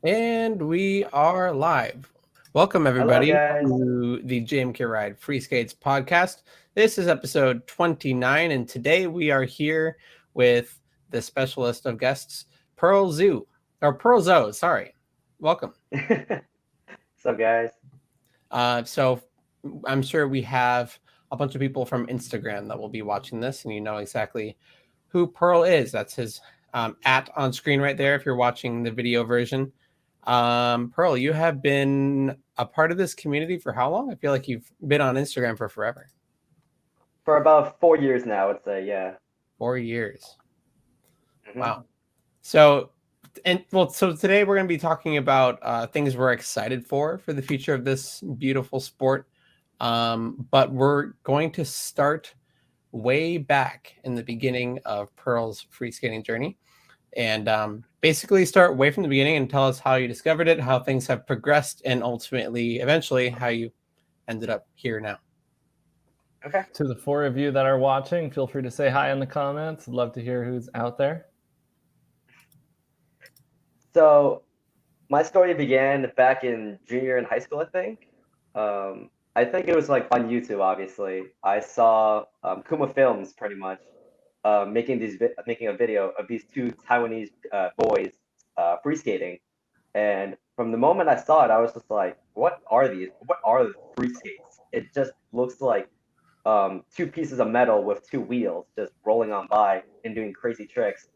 And we are live. Welcome, Hello, everybody, guys. to the JMK Ride Freeskates podcast. This is episode 29, and today we are here with the specialist of guests, Pearl Zou, or Pearl Zou, sorry. Welcome. So, guys. So I'm sure we have a bunch of people from Instagram that will be watching this, and you know exactly who Pearl is. That's his at on screen right there if you're watching the video version. Pearl, you have been a part of this community for how long? I feel like you've been on Instagram for forever. For about 4 years now, I would say, yeah. 4 years. hmm Wow. So, so today we're going to be talking about things we're excited for the future of this beautiful sport. But we're going to start way back in the beginning of Pearl's free skating journey and basically start way from the beginning and tell us how you discovered it, how things have progressed, and ultimately, eventually, how you ended up here now. Okay. To the four of you that are watching, feel free to say hi in the comments. I'd love to hear who's out there. So, my story began back in junior in high school, I think. I think it was like on YouTube, obviously. I saw Kuma Films pretty much making a video of these two Taiwanese boys free skating. And from the moment I saw it, I was just like, what are these? What are the free skates? It just looks like two pieces of metal with two wheels just rolling on by and doing crazy tricks.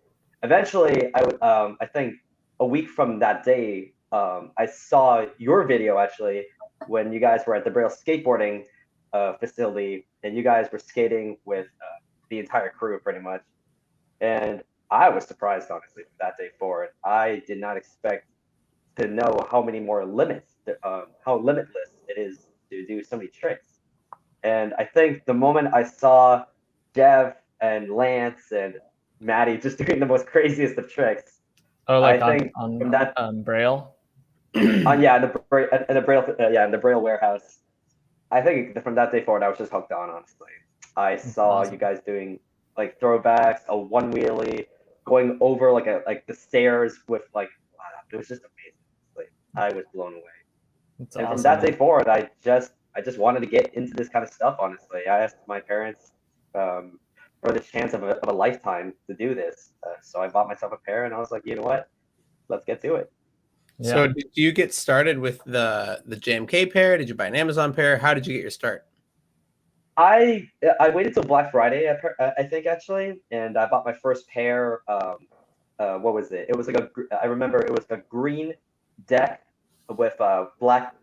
Eventually, I think a week from that day, I saw your video actually when you guys were at the Braille skateboarding facility and you guys were skating with the entire crew pretty much. And I was surprised, honestly, from that day forward. I did not expect to know how many more limits, how limitless it is to do so many tricks. And I think the moment I saw Jeff and Lance and Maddie just doing the most craziest of tricks, Oh, I like think on from that, Braille. yeah, in the Braille, yeah, in the Braille warehouse. I think from that day forward, I was just hooked on. Honestly, I That's saw you awesome. guys doing like throwbacks, a one wheelie, going over like the stairs with like, wow, it was just amazing. Like I was blown away. It's And from awesome, that day man. forward, I just wanted to get into this kind of stuff. Honestly, I asked my parents um, for the chance of a lifetime to do this, so I bought myself a pair, and I was like, you know what, let's get to it. So, Yeah. did you get started with the JMK pair? Did you buy an Amazon pair? How did you get your start? I waited till Black Friday, I think actually, and I bought my first pair. What was it? It was like I remember it was a green deck with black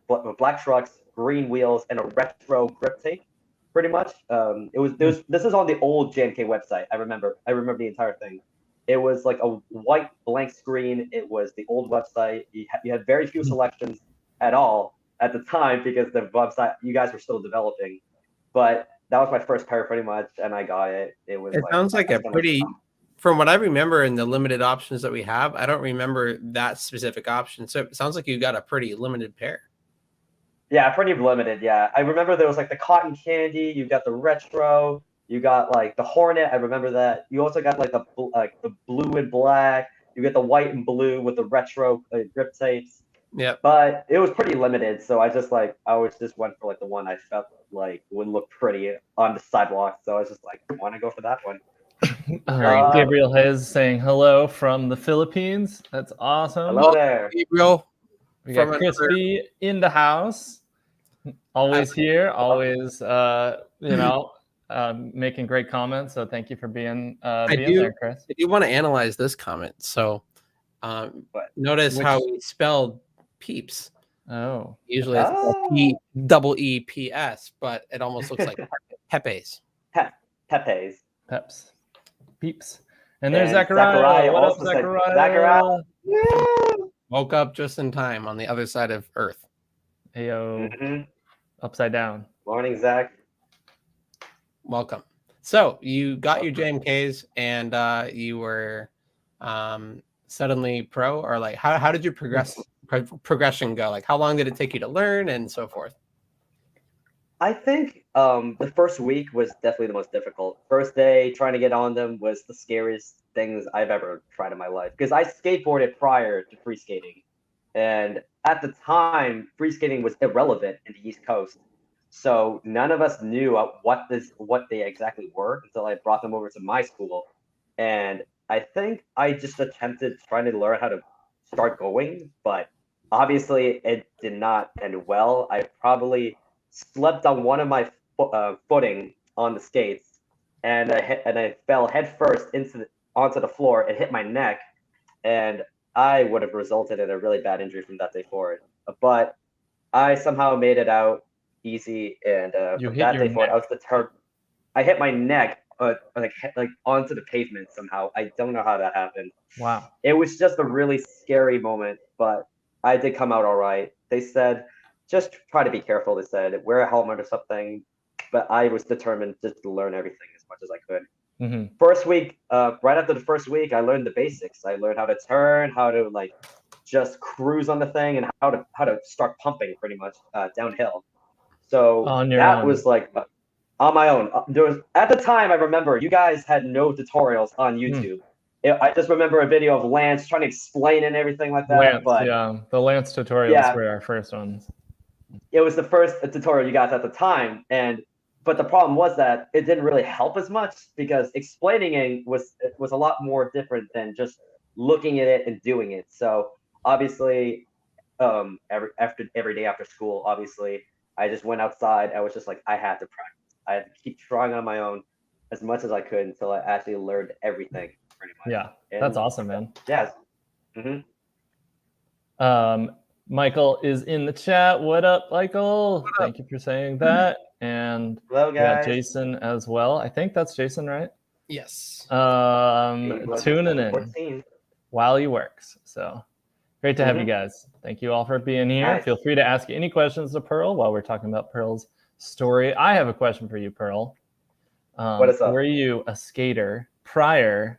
trucks, green wheels, and a retro grip tape. Pretty much. This is on the old JMK website. I remember the entire thing. It was like a white blank screen. It was the old website. You had very few selections at all at the time because the website you guys were still developing. But that was my first pair pretty much, and I got it. It was It like sounds like I a spent like pretty, from what I remember in the limited options that we have, I don't remember that specific option. So it sounds like you got a pretty limited pair. yeah, pretty limited. Yeah, I remember there was like the cotton candy. You got the retro. You got like the Hornet. I remember that. You also got like the blue and black. You get the white and blue with the retro grip tapes. Yep. But it was pretty limited, so I always just went for like the one I felt like would look pretty on the sidewalk. So I was just like, I want to go for that one. Very nice. Gabriel Hayes saying hello from the Philippines. That's awesome. Hello there. Gabriel We from got Chris another. B in the house. Always here. Always, making great comments. So thank you for being I there, do. Chris. I do want to analyze this comment. So, um, But notice Which how we spelled peeps. oh, Usually it's spelled oh, P-double-E-P-S, but it almost looks like Pepe's. Pe- Pepe's. Peps, peeps. And there's And Zachariah. Zachariah What up, also said, Zachariah. Zachariah? Yeah. Woke up just in time on the other side of Earth. Ayo, hmm upside down. Morning, Zach. Welcome. So you got your Welcome. JMKs and you were suddenly pro, or like how did your progression go? Like how long did it take you to learn and so forth? I think the first week was definitely the most difficult. First day trying to get on them was the scariest things I've ever tried in my life because I skateboarded prior to free skating. And at the time, free skating was irrelevant in the East Coast. So none of us knew what they exactly were until I brought them over to my school. And I think I just attempted trying to learn how to start going, but obviously it did not end well. I probably slept on one of my footing on the skates, and I fell headfirst onto the floor and hit my neck, and I would have resulted in a really bad injury from that day forward. But I somehow made it out easy, and You from hit that your day forward, neck. I was determined. I hit my neck, like onto the pavement somehow. I don't know how that happened. Wow. It was just a really scary moment, but I did come out all right. They said, just try to be careful. They said, wear a helmet or something. But I was determined just to learn everything as much as I could. Mm-hmm. First week, right after the first week, I learned the basics. I learned how to turn, how to like just cruise on the thing, and how to start pumping pretty much downhill. So On your that own. was like on my own. There was at the time I remember you guys had no tutorials on YouTube. I just remember a video of Lance trying to explain and everything like that. Lance, But yeah. The Lance tutorials yeah, were our first ones. it was the first tutorial you got at the time, but the problem was that it didn't really help as much because explaining it was a lot more different than just looking at it and doing it. So obviously, every day after school, obviously, I just went outside. I was just like, I had to practice. I had to keep trying on my own as much as I could until I actually learned everything pretty much. Yeah, And that's awesome, man. yes. Mm-hmm. Michael is in the chat. What up, Michael? What up? Thank you for saying that. And Hello, we got guys. Jason as well. I think that's Jason, right? Yes. Tuning in 14. while he works. So great to have you guys. Thank you all for being here. Nice. Feel free to ask any questions to Pearl while we're talking about Pearl's story. I have a question for you, Pearl. What is up? Were you a skater prior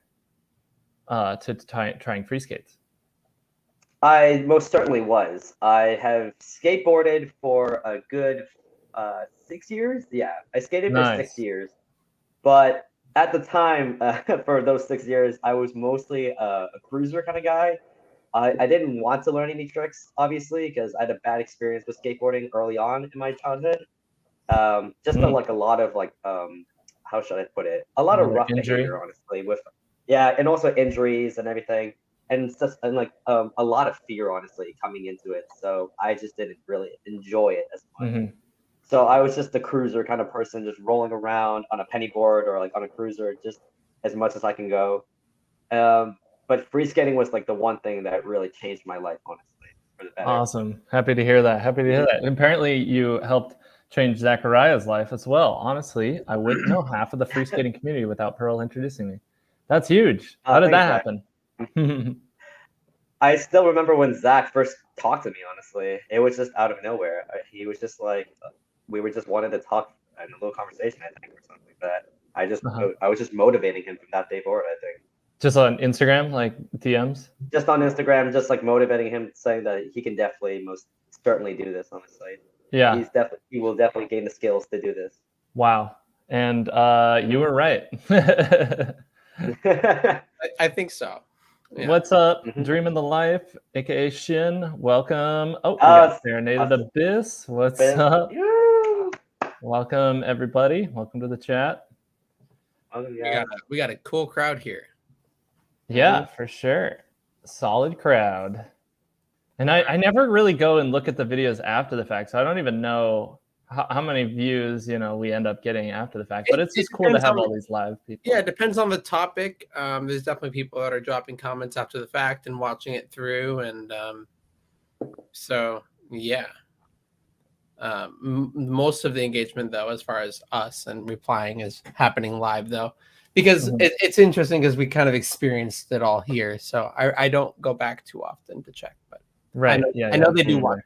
to trying free skates? I most certainly was. I have skateboarded for a good 6 years. Yeah, I skated for 6 years. But at the time, for those 6 years, I was mostly a cruiser kind of guy. I didn't want to learn any tricks, obviously, because I had a bad experience with skateboarding early on in my childhood. Like a lot of how should I put it? A lot of rough Injury? behavior, honestly. And also injuries and everything, and it's just a lot of fear, honestly, coming into it. So I just didn't really enjoy it as much. So I was just a cruiser kind of person, just rolling around on a penny board or like on a cruiser, just as much as I can go. But free skating was like the one thing that really changed my life, honestly, for the better. Awesome. Happy to hear that. Happy to hear that. And apparently you helped change Zachariah's life as well. Honestly, I wouldn't know half of the free skating community without Pearl introducing me. That's huge. How did that happen? I still remember when Zach first talked to me, honestly. It was just out of nowhere. He was just like, we were just wanted to talk in a little conversation, I think, or something like that. I was just motivating him from that day forward, I think. Just on Instagram, like DMs? Just on Instagram, just like motivating him, saying that he can definitely most certainly do this on the site. Yeah. He will definitely gain the skills to do this. Wow. And you were right. I think so. Yeah. What's up? Dreaming the Life, aka Shin. Welcome. Oh, we got Serenaded Abyss. What's up? Yeah. Welcome, everybody. Welcome to the chat. We got a cool crowd here. Yeah, for sure. Solid crowd. And I never really go and look at the videos after the fact, so I don't even know how many views we end up getting after the fact. But it's just cool to have all these live people. Yeah, it depends on the topic. There's definitely people that are dropping comments after the fact and watching it through, and so yeah. Most of the engagement, though, as far as us and replying, is happening live, though, because it's interesting because we kind of experienced it all here. So I don't go back too often to check, but right, I know they do watch.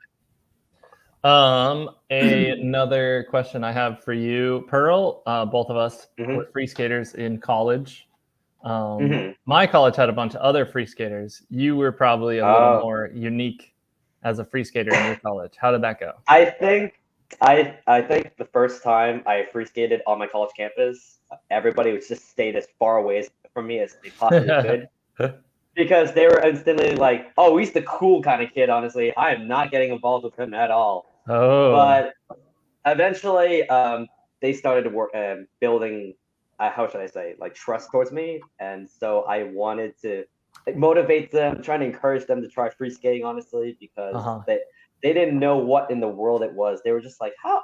Another question I have for you, Pearl. Both of us were free skaters in college. My college had a bunch of other free skaters. You were probably a little more unique as a free skater in your college. How did that go? I think the first time I free skated on my college campus, everybody was just stayed as far away from me as they possibly could. because they were instantly like, "Oh, he's the cool kind of kid." Honestly, I am not getting involved with him at all. Oh. But eventually, they started to work building. How should I say, like trust towards me, and so I wanted to like, motivate them, trying to encourage them to try free skating. Honestly, because they didn't know what in the world it was. They were just like, how?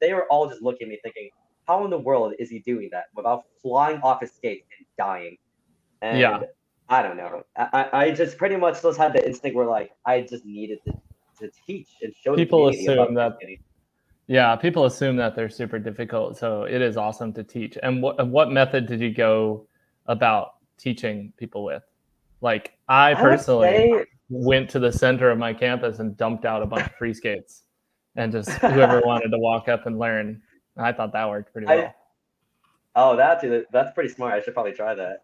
They were all just looking at me, thinking, how in the world is he doing that without flying off his skates and dying? And I don't know. I just pretty much just had the instinct where like I just needed to teach and show people the community assume about that. Yeah, people assume that they're super difficult, so it is awesome to teach. And what method did you go about teaching people with? Like I personally went to the center of my campus and dumped out a bunch of free skates, and just whoever wanted to walk up and learn. I thought that worked pretty well. That's pretty smart. I should probably try that.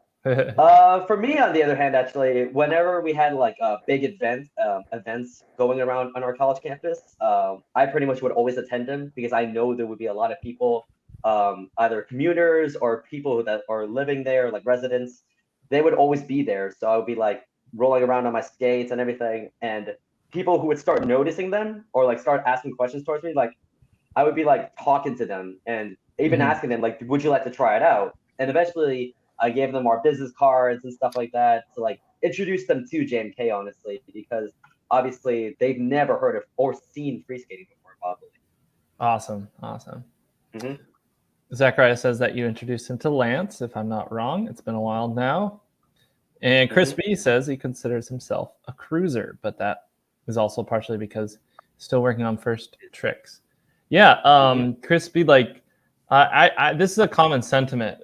For me, on the other hand, actually, whenever we had like big events going around on our college campus, I pretty much would always attend them because I know there would be a lot of people, either commuters or people that are living there, like residents. They would always be there, so I would be like rolling around on my skates and everything, and people who would start noticing them or like start asking questions towards me, like I would be like talking to them and even asking them like, "Would you like to try it out?" And eventually I gave them our business cards and stuff like that to like introduce them to JMK, honestly, because obviously they've never heard of or seen free skating before, probably. Awesome. Zachariah says that you introduced him to Lance, if I'm not wrong. It's been a while now. And Chris B says he considers himself a cruiser, but that is also partially because he's still working on first tricks. Yeah, Chris B, like, this is a common sentiment.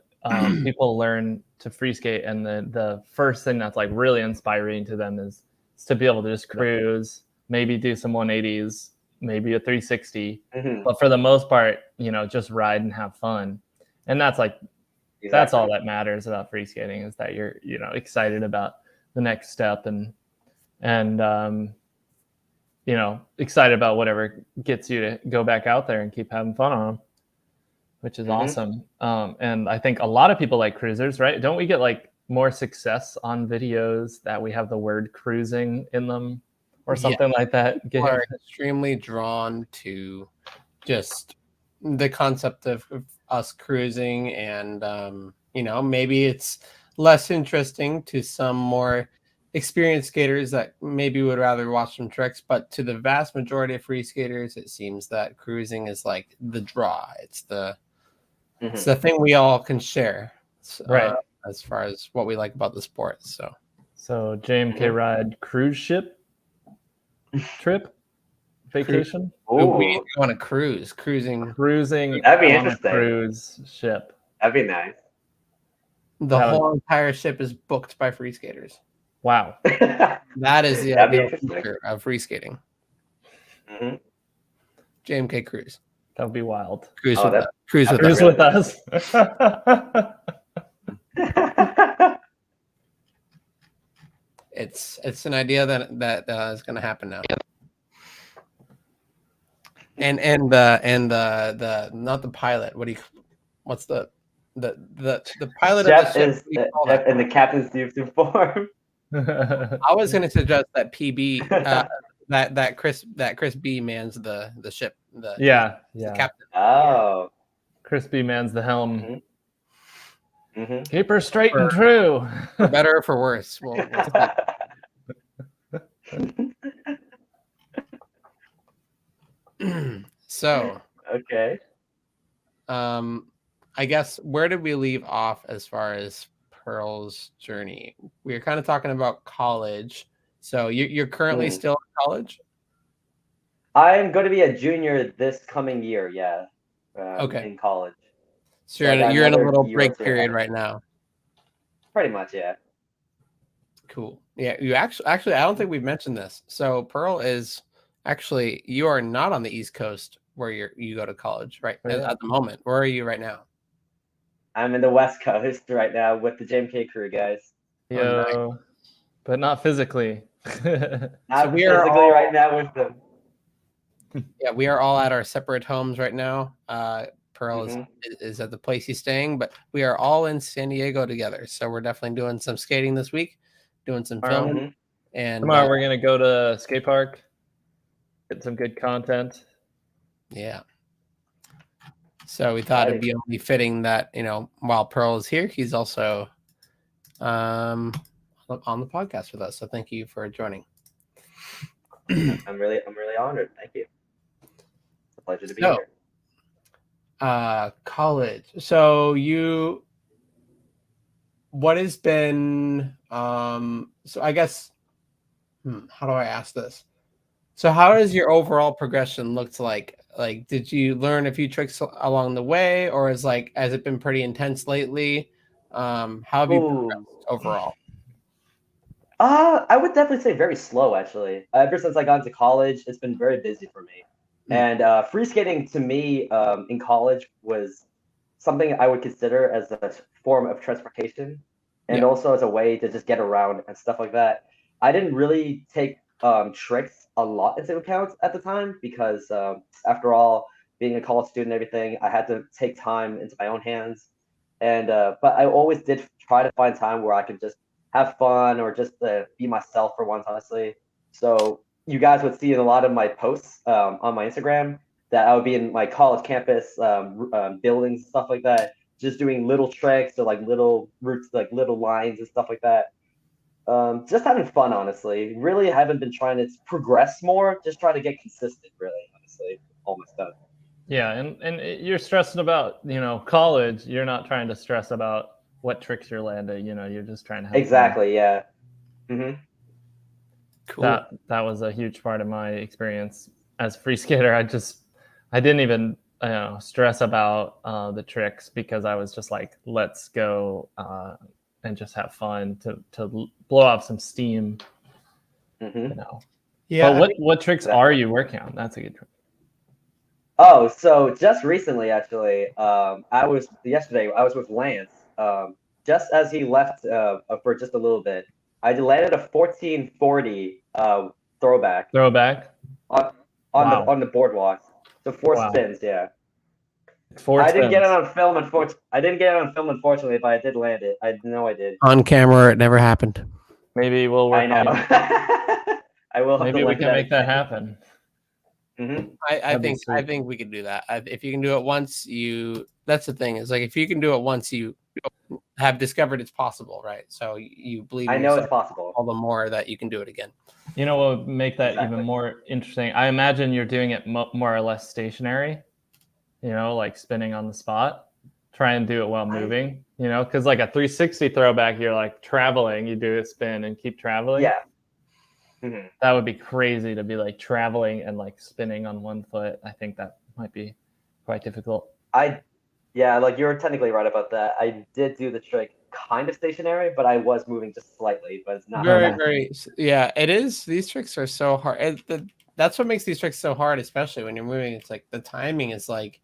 People learn to free skate, and the first thing that's like really inspiring to them is to be able to just cruise, maybe do some 180s, maybe a 360, but for the most part, just ride and have fun. And that's like that's all that matters about free skating, is that you're excited about the next step and excited about whatever gets you to go back out there and keep having fun on them, which is awesome. And I think a lot of people like cruisers, right? Don't we get like more success on videos that we have the word cruising in them or something like that? People are extremely drawn to just the concept of us cruising, and maybe it's less interesting to some more experienced skaters that maybe would rather watch some tricks, but to the vast majority of free skaters, it seems that cruising is like the draw. It's the thing we all can share, right? As far as what we like about the sport. So JMK ride cruise ship trip vacation. We go on a cruising. That'd be interesting. Cruise ship. That'd be nice. The whole entire ship is booked by free skaters. Wow. That is the ideal future of free skating. JMK Cruise. That would be wild. Cruise with us. It's an idea that is going to happen now. And the not the pilot. What's the pilot Jeff of the ship? Is in the captain's uniform. I was going to suggest that PB that Chris B mans the ship. The captain. Oh, Chris B mans the helm. Keep her straight and true. For better or for worse. We'll So okay. I guess where did we leave off as far as Pearl's journey? We were kind of talking about college. So you're currently still in college? I'm going to be a junior this coming year. Yeah. In college. So you're in a little break period right now. Pretty much, yeah. Cool. Yeah, you actually I don't think we've mentioned this. So Pearl is actually, you are not on the East Coast where you go to college, right? At the moment. Where are you right now? I'm in the West Coast right now with the JMK crew, guys. Yo, but not physically. Not physically right now with them. Yeah, we are all at our separate homes right now. Pearl is at the place he's staying, but we are all in San Diego together. So we're definitely doing some skating this week. doing some Tomorrow. filming. And Tomorrow we're gonna go to skate park, get some good content. Yeah. So we thought it'd be only fitting that, you know, while Pearl is here, he's also on the podcast with us. So thank you for joining. I'm really honored. Thank you. It's a pleasure to be here. College. So what has been so I guess how do I ask this? So how does your overall progression looked like? Like, did you learn a few tricks along the way, or has it been pretty intense lately? How have you progressed overall? I would definitely say very slow, actually. Ever since I got into college, it's been very busy for me. And free skating to me in college was something I would consider as a form of transportation, and also as a way to just get around and stuff like that. I didn't really take tricks a lot into account at the time because after all, being a college student and everything, I had to take time into my own hands. And but I always did try to find time where I could just have fun or just be myself for once, honestly. So you guys would see in a lot of my posts on my Instagram that I would be in my college campus buildings, stuff like that, just doing little tricks or like little routes, like little lines and stuff like that. Just having fun, honestly. Really haven't been trying to progress more, just trying to get consistent, really, honestly, all my stuff. Yeah, and you're stressing about, you know, college. You're not trying to stress about what tricks you're landing. You know, you're just trying to have exactly, fun. Yeah. Mm-hmm. Cool. That was a huge part of my experience as a free skater. I didn't even stress about the tricks because I was just like, let's go and just have fun to blow off some steam. Mm-hmm. You know. Yeah. But what tricks are you working on? That's a good trick. Oh, so just recently, actually, yesterday I was with Lance. Just as he left for just a little bit, I landed a 1440 throwback. Throwback on the boardwalk. So four spins, yeah. I didn't get it on film, unfortunately, but I did land it. I know I did. On camera, it never happened. Maybe we'll work. I know. I will. Maybe we can make that happen. Mm-hmm. I think we can do that. If you can do it once, that's the thing. Is like if you can do it once, you have discovered it's possible, right? So you believe. I know it's possible. All the more that you can do it again. You know what would make that even more interesting? I imagine you're doing it more or less stationary. You know, like spinning on the spot. Try and do it while moving. You know, because like a 360 throwback, you're like traveling. You do a spin and keep traveling. Yeah. Mm-hmm. That would be crazy to be like traveling and like spinning on one foot. I think that might be quite difficult. Yeah, like you're technically right about that. I did do the trick kind of stationary, but I was moving just slightly, but it's not very. Yeah, it is. These tricks are so hard. That's what makes these tricks so hard, especially when you're moving. It's like the timing is like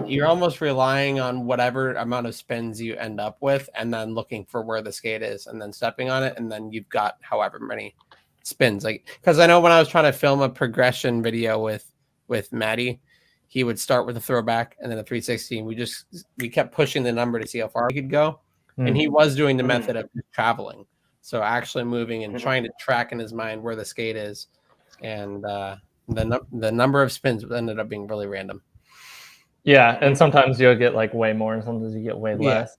you're almost relying on whatever amount of spins you end up with, and then looking for where the skate is, and then stepping on it, and then you've got however many spins. Like, because I know when I was trying to film a progression video with Maddie, he would start with a throwback and then a 360. We kept pushing the number to see how far we could go, and he was doing the method of traveling, so actually moving and trying to track in his mind where the skate is, and the number of spins ended up being really random. Yeah, and sometimes you'll get like way more, and sometimes you get way less.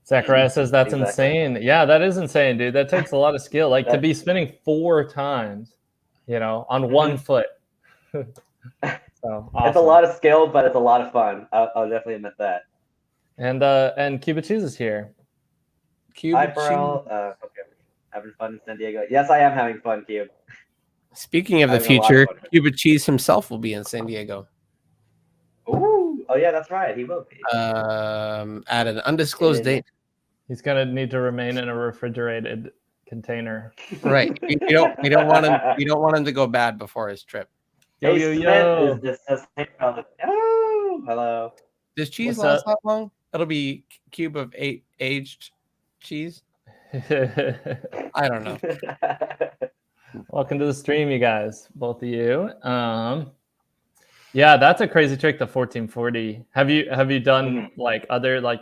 Zachariah says that's insane. Yeah, that is insane, dude. That takes a lot of skill. Like to be spinning 4 times, you know, on one foot. So awesome. It's a lot of skill, but it's a lot of fun. I'll definitely admit that. And Cuba Cheese is here. Hi, Pearl. Okay, having fun in San Diego. Yes, I am having fun, Cube. Speaking of the future, Cuba Cheese himself will be in San Diego. Ooh, oh yeah, that's right. He will be. At an undisclosed date. He's gonna need to remain in a refrigerated container. Right. You don't want him to go bad before his trip. Yo. Oh, hello. Does cheese last that long? It'll be cube of 8 aged cheese. I don't know. Welcome to the stream, you guys, both of you. Yeah, that's a crazy trick, the 1440. Have you done like other like,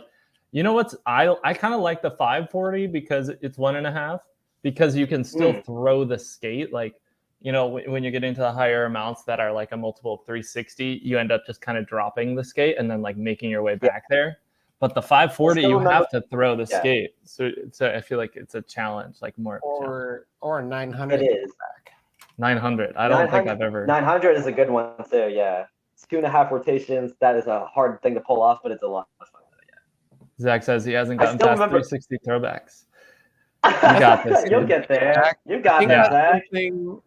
you know what's I kind of like the 540 because it's 1.5, because you can still throw the skate. Like, you know, when you get into the higher amounts that are like a multiple of 360, you end up just kind of dropping the skate and then like making your way back there. But the 540, you have to throw the skate. So I feel like it's a challenge, like more or 900. It is. 900. I don't think I've ever. 900 is a good one too. Yeah, it's 2.5 rotations. That is a hard thing to pull off, but it's a lot of fun. Yeah. Zach says he hasn't gotten past 360 throwbacks. You got this. You'll get there. You got this, Zach.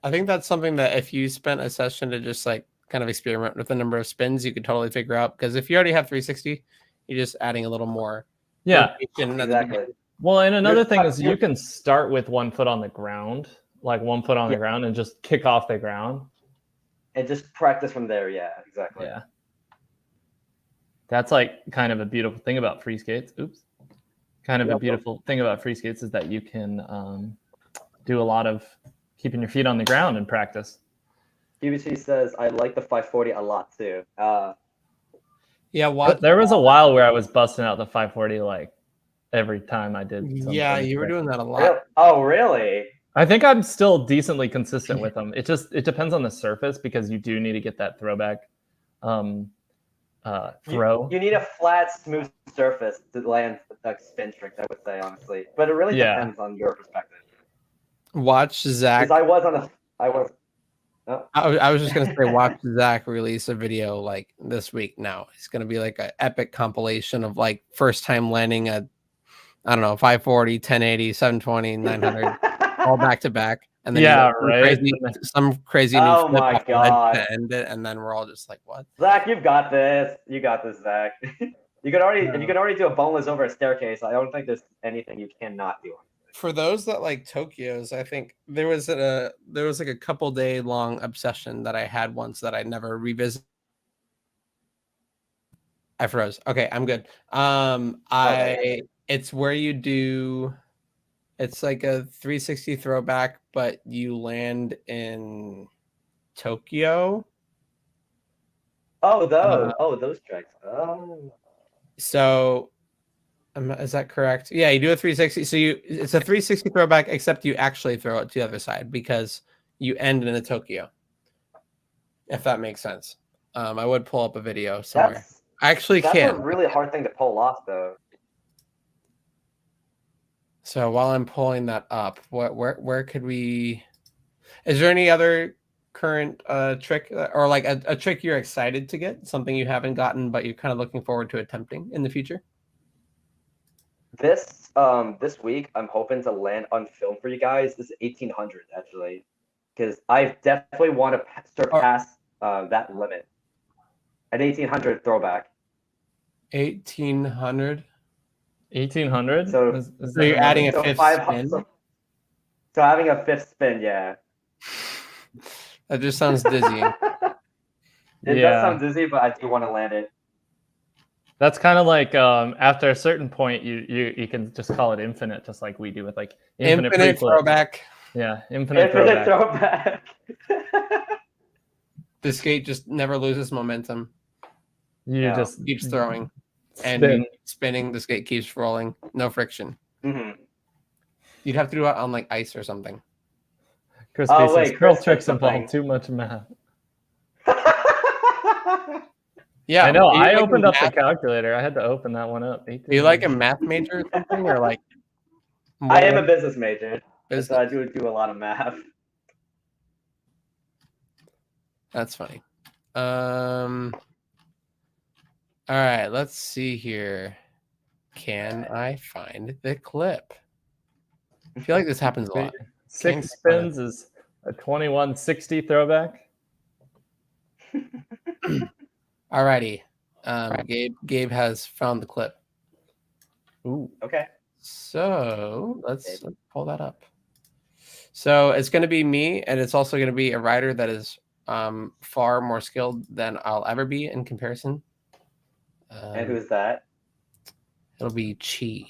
I think that's something that if you spent a session to just like kind of experiment with the number of spins, you could totally figure out. Because if you already have 360, you're just adding a little more. Yeah, exactly. Well, and another thing is you can start with 1 foot on the ground, like 1 foot on the ground, and just kick off the ground. And just practice from there. Yeah, exactly. Yeah. That's like kind of a beautiful thing about free skates. Oops. Kind of a beautiful thing about free skates is that you can do a lot of keeping your feet on the ground in practice. QVC says, I like the 540 a lot too. Yeah, what? There was a while where I was busting out the 540 like every time I did something. Yeah, you were doing that a lot. Oh, really? I think I'm still decently consistent with them. It depends on the surface because you do need to get that throwback throw. You need a flat, smooth surface to land like spin tricks, I would say, honestly. But it really depends on your perspective. Watch Zach. I was. I was just gonna say, watch Zach release a video like this week. Now it's gonna be like an epic compilation of like first time landing a, I don't know, 540, 1080, 720, 900, all back to back. And then some crazy new oh my god, to end it, and then we're all just like, "What?" Zach, you've got this. You got this, Zach. You could already do a boneless over a staircase. I don't think there's anything you cannot do. For those that like Tokyo's, I think there was like a couple day long obsession that I had once that I never revisited. I froze. Okay, I'm good. It's where you do. It's like a 360 throwback, but you land in Tokyo. Oh, those tricks. Oh. So, is that correct? Yeah, you do a 360. So it's a 360 throwback, except you actually throw it to the other side because you end in a Tokyo. If that makes sense. I would pull up a video somewhere. I actually can. That's a really hard thing to pull off, though. So while I'm pulling that up, where could we? Is there any other current trick or like a trick you're excited to get? Something you haven't gotten, but you're kind of looking forward to attempting in the future? This week, I'm hoping to land on film for you guys. This is 1800 actually, because I definitely want to surpass that limit. An 1800 throwback. 1800. 1800. So you're adding a fifth spin. So having a fifth spin, yeah. That just sounds dizzy. It does sound dizzy, but I do want to land it. That's kind of like after a certain point, you can just call it infinite, just like we do with like infinite throwback. Yeah, infinite throwback. The skate just never loses momentum. You just keeps throwing and spinning. The skate keeps rolling. No friction. Mm-hmm. You'd have to do it on like ice or something. Chris says curl tricks involve too much math. Yeah, I know. I opened up the calculator. I had to open that one up. Are you like a math major or something, or like? I am a business major, so I do a lot of math. That's funny. All right, let's see here. Can I find the clip? I feel like this happens a lot. 6 spins is a 2160 throwback. Alrighty. Gabe has found the clip. Ooh. Okay. So let's pull that up. So it's going to be me, and it's also going to be a rider that is far more skilled than I'll ever be in comparison. And who's that? It'll be Chi.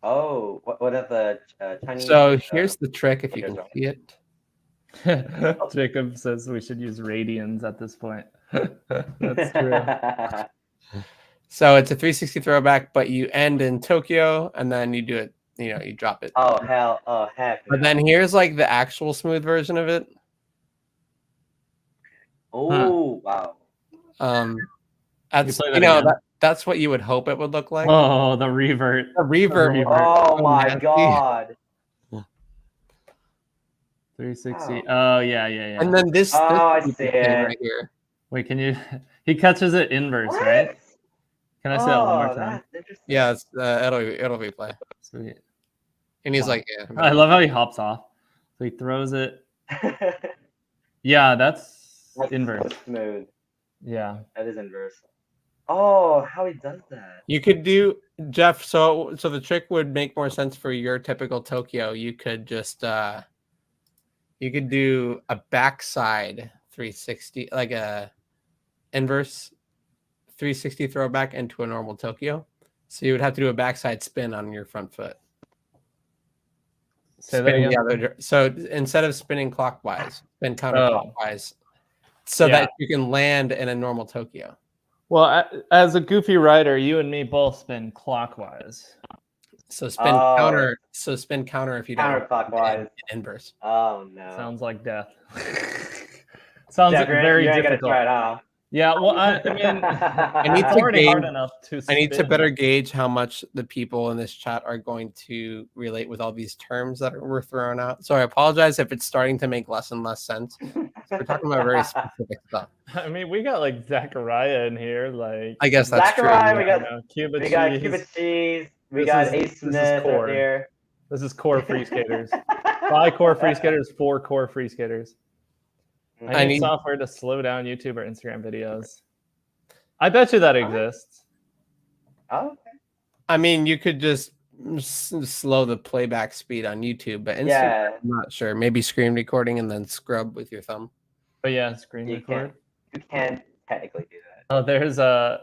Oh, what are the Chinese? So here's the trick, if you can see it. Jacob says we should use radians at this point. That's true. So it's a 360 throwback, but you end in Tokyo, and then you do it you drop it. Oh hell! Oh heck! But then here's like the actual smooth version of it. Oh wow! That's that's what you would hope it would look like. Oh, the revert. The revert. Oh my god! 360. Oh yeah. And then this. I see it right here. Wait, can you? He catches it inverse, what? right? Can I see that one more time? Yeah, it'll replay. Sweet. And he's like, yeah. I love how he hops off. So he throws it. Yeah, that's inverse. So smooth. Yeah, that is inverse. Oh, how he does that? You could do, Jeff. So the trick would make more sense for your typical Tokyo. You could just you could do a backside 360, like a inverse 360 throwback into a normal Tokyo. So you would have to do a backside spin on your front foot. Say that again. The other, so instead of spinning clockwise, spin counterclockwise, so that you can land in a normal Tokyo. Well, as a goofy rider, you and me both spin clockwise. So spin counter. So spin counter if you don't counterclockwise. Inverse. Oh no! Sounds like death. Sounds very difficult. Try it, huh? Yeah, well, I mean, it's already hard enough to. I need to better gauge how much the people in this chat are going to relate with all these terms that were thrown out. So I apologize if it's starting to make less and less sense. We're talking about very specific stuff. I mean, we got like Zachariah in here, like. I guess that's Zachariah, true. we got Cuba cheese. We got Ace Smith right here. This is core free skaters. 5 core free skaters, 4 core free skaters. I need software to slow down YouTube or Instagram videos. I bet you that exists. Oh, okay. I mean, you could just slow the playback speed on YouTube, but Instagram, I'm not sure. Maybe screen recording and then scrub with your thumb. But yeah, screen record. You can technically do that. Oh, there's a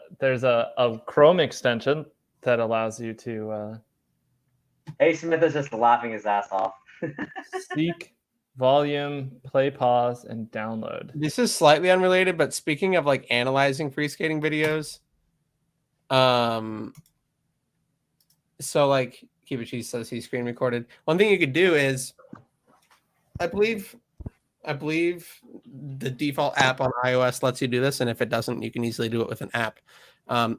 Chrome extension that allows you to. Ace Smith is just laughing his ass off. Seek. Volume, play, pause, and download. This is slightly unrelated, but speaking of like analyzing free skating videos, so like Kibachi says he screen recorded. One thing you could do is, I believe the default app on iOS lets you do this, and if it doesn't, you can easily do it with an app.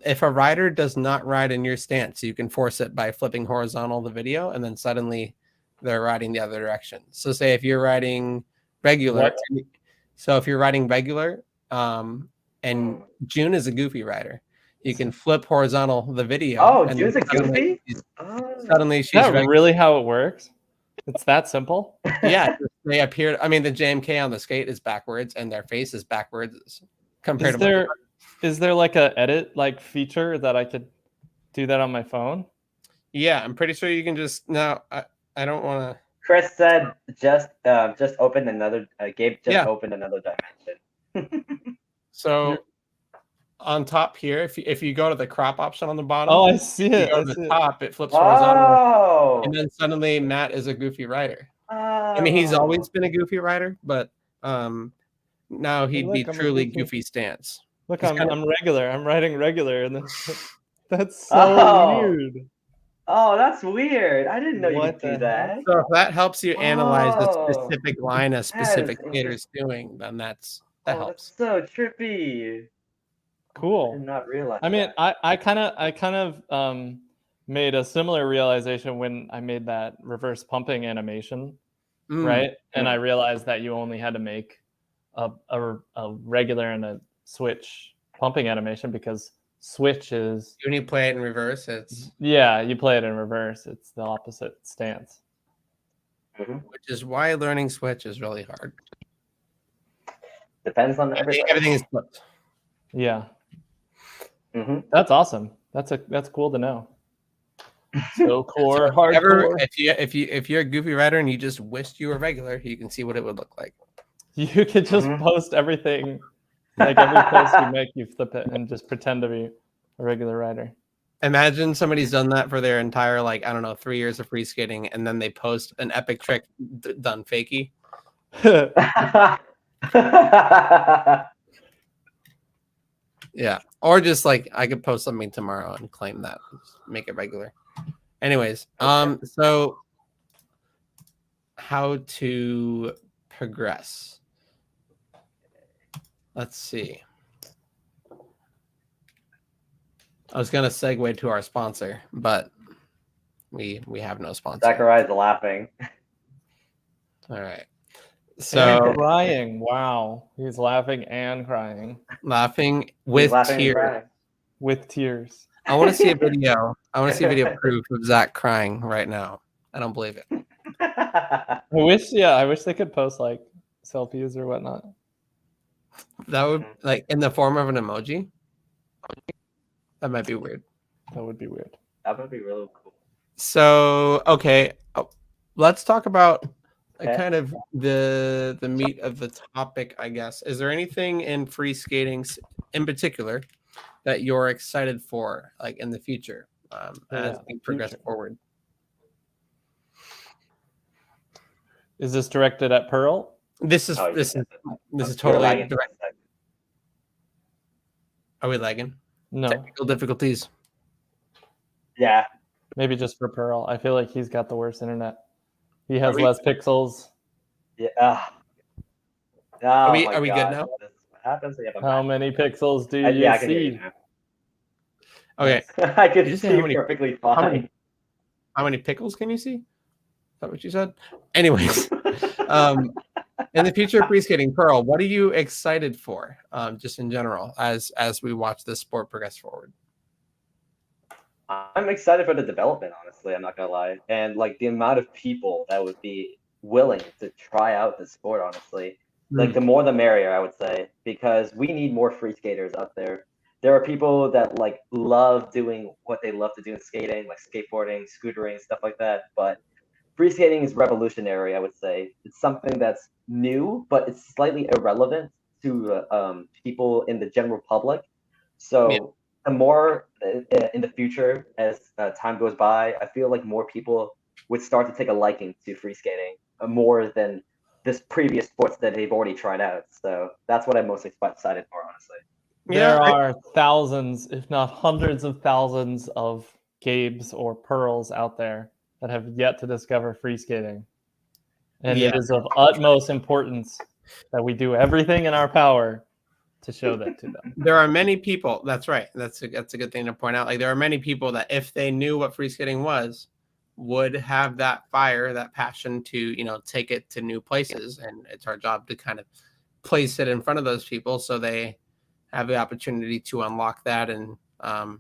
If a rider does not ride in your stance, you can force it by flipping horizontal the video, and then suddenly they're riding the other direction. So say if you're riding regular, and June is a goofy rider, you can flip horizontal the video. Oh, June's a goofy? Suddenly she's really how it works? It's that simple? Yeah, they appear. I mean, the JMK on the skate is backwards and their face is backwards compared to Is there like a edit like feature that I could do that on my phone? Yeah, I'm pretty sure you can just I don't want to. Chris said just opened another. Gabe just opened another dimension. So on top here, if you go to the crop option on the bottom, I see it. Go to the top, it flips horizontal, and then suddenly Matt is a goofy rider. I mean, he's always been a goofy rider, but now he'd be truly goofy stance. Look, I'm regular. I'm riding regular, and that's so weird. Oh, that's weird. I didn't know you could do that. So if that helps you analyze a specific line a specific skater's doing, then that helps. That's so trippy. Cool. I did not realize. I mean, I kind of made a similar realization when I made that reverse pumping animation, right? And I realized that you only had to make a regular and a switch pumping animation because switch is when you play it in reverse, you play it in reverse. It's the opposite stance, which is why learning switch is really hard. Depends on everything. Everything is flipped. Yeah, that's awesome. That's cool to know. So core, hardcore. If you're a goofy rider and you just wished you were regular, you can see what it would look like. You could just post everything. Like every post you make, you flip it and just pretend to be a regular rider. Imagine somebody's done that for their entire, 3 years of free skating, and then they post an epic trick done fakey. Yeah. Or just I could post something tomorrow and claim that. Just make it regular. Anyways, Okay. so how to progress? Let's see. I was gonna segue to our sponsor, but we have no sponsor. Zachariah's laughing. All right. And So crying. Wow. He's laughing and crying. laughing He's with laughing and tears. crying. With tears. I want to see a video. I want to see a video proof of Zach crying right now. I don't believe it. I wish they could post like selfies or whatnot. That would like in the form of an emoji. That might be weird. That would be weird. That would be really cool. So okay, let's talk about Okay. kind of the meat of the topic, I guess. Is there anything in free skating in particular that you're excited for, like in the future, as we progress forward? Is this directed at Pearl? This is totally direct. Are we lagging? No. Technical difficulties. Yeah. Maybe just for Pearl. I feel like he's got the worst internet. He has less pixels. Yeah. Are we good now? What happens? How many pixels do you I can hear see? you now. Okay. I can see perfectly fine. How many pickles can you see? Is that what you said? Anyways, in the future of free skating, Pearl, what are you excited for, just in general, as we watch this sport progress forward? I'm excited for the development, honestly. I'm not gonna lie, and like the amount of people that would be willing to try out the sport, honestly. Like the more the merrier, I would say, because we need more free skaters out there. There are people that like love doing what they love to do in skating, like skateboarding, scootering, stuff like that. But free skating is revolutionary, I would say. It's something that's new, but it's slightly irrelevant to people in the general public. So the more in the future, as time goes by, I feel like more people would start to take a liking to free skating more than this previous sports that they've already tried out. So that's what I'm most excited for, honestly. There are thousands, if not hundreds of thousands of Gabes or Pearls out there that have yet to discover free skating. And it is of utmost importance that we do everything in our power to show that to them. There are many people. That's right. That's a good thing to point out. Like there are many people that if they knew what free skating was, would have that fire, that passion to, take it to new places. And it's our job to kind of place it in front of those people so they have the opportunity to unlock that and I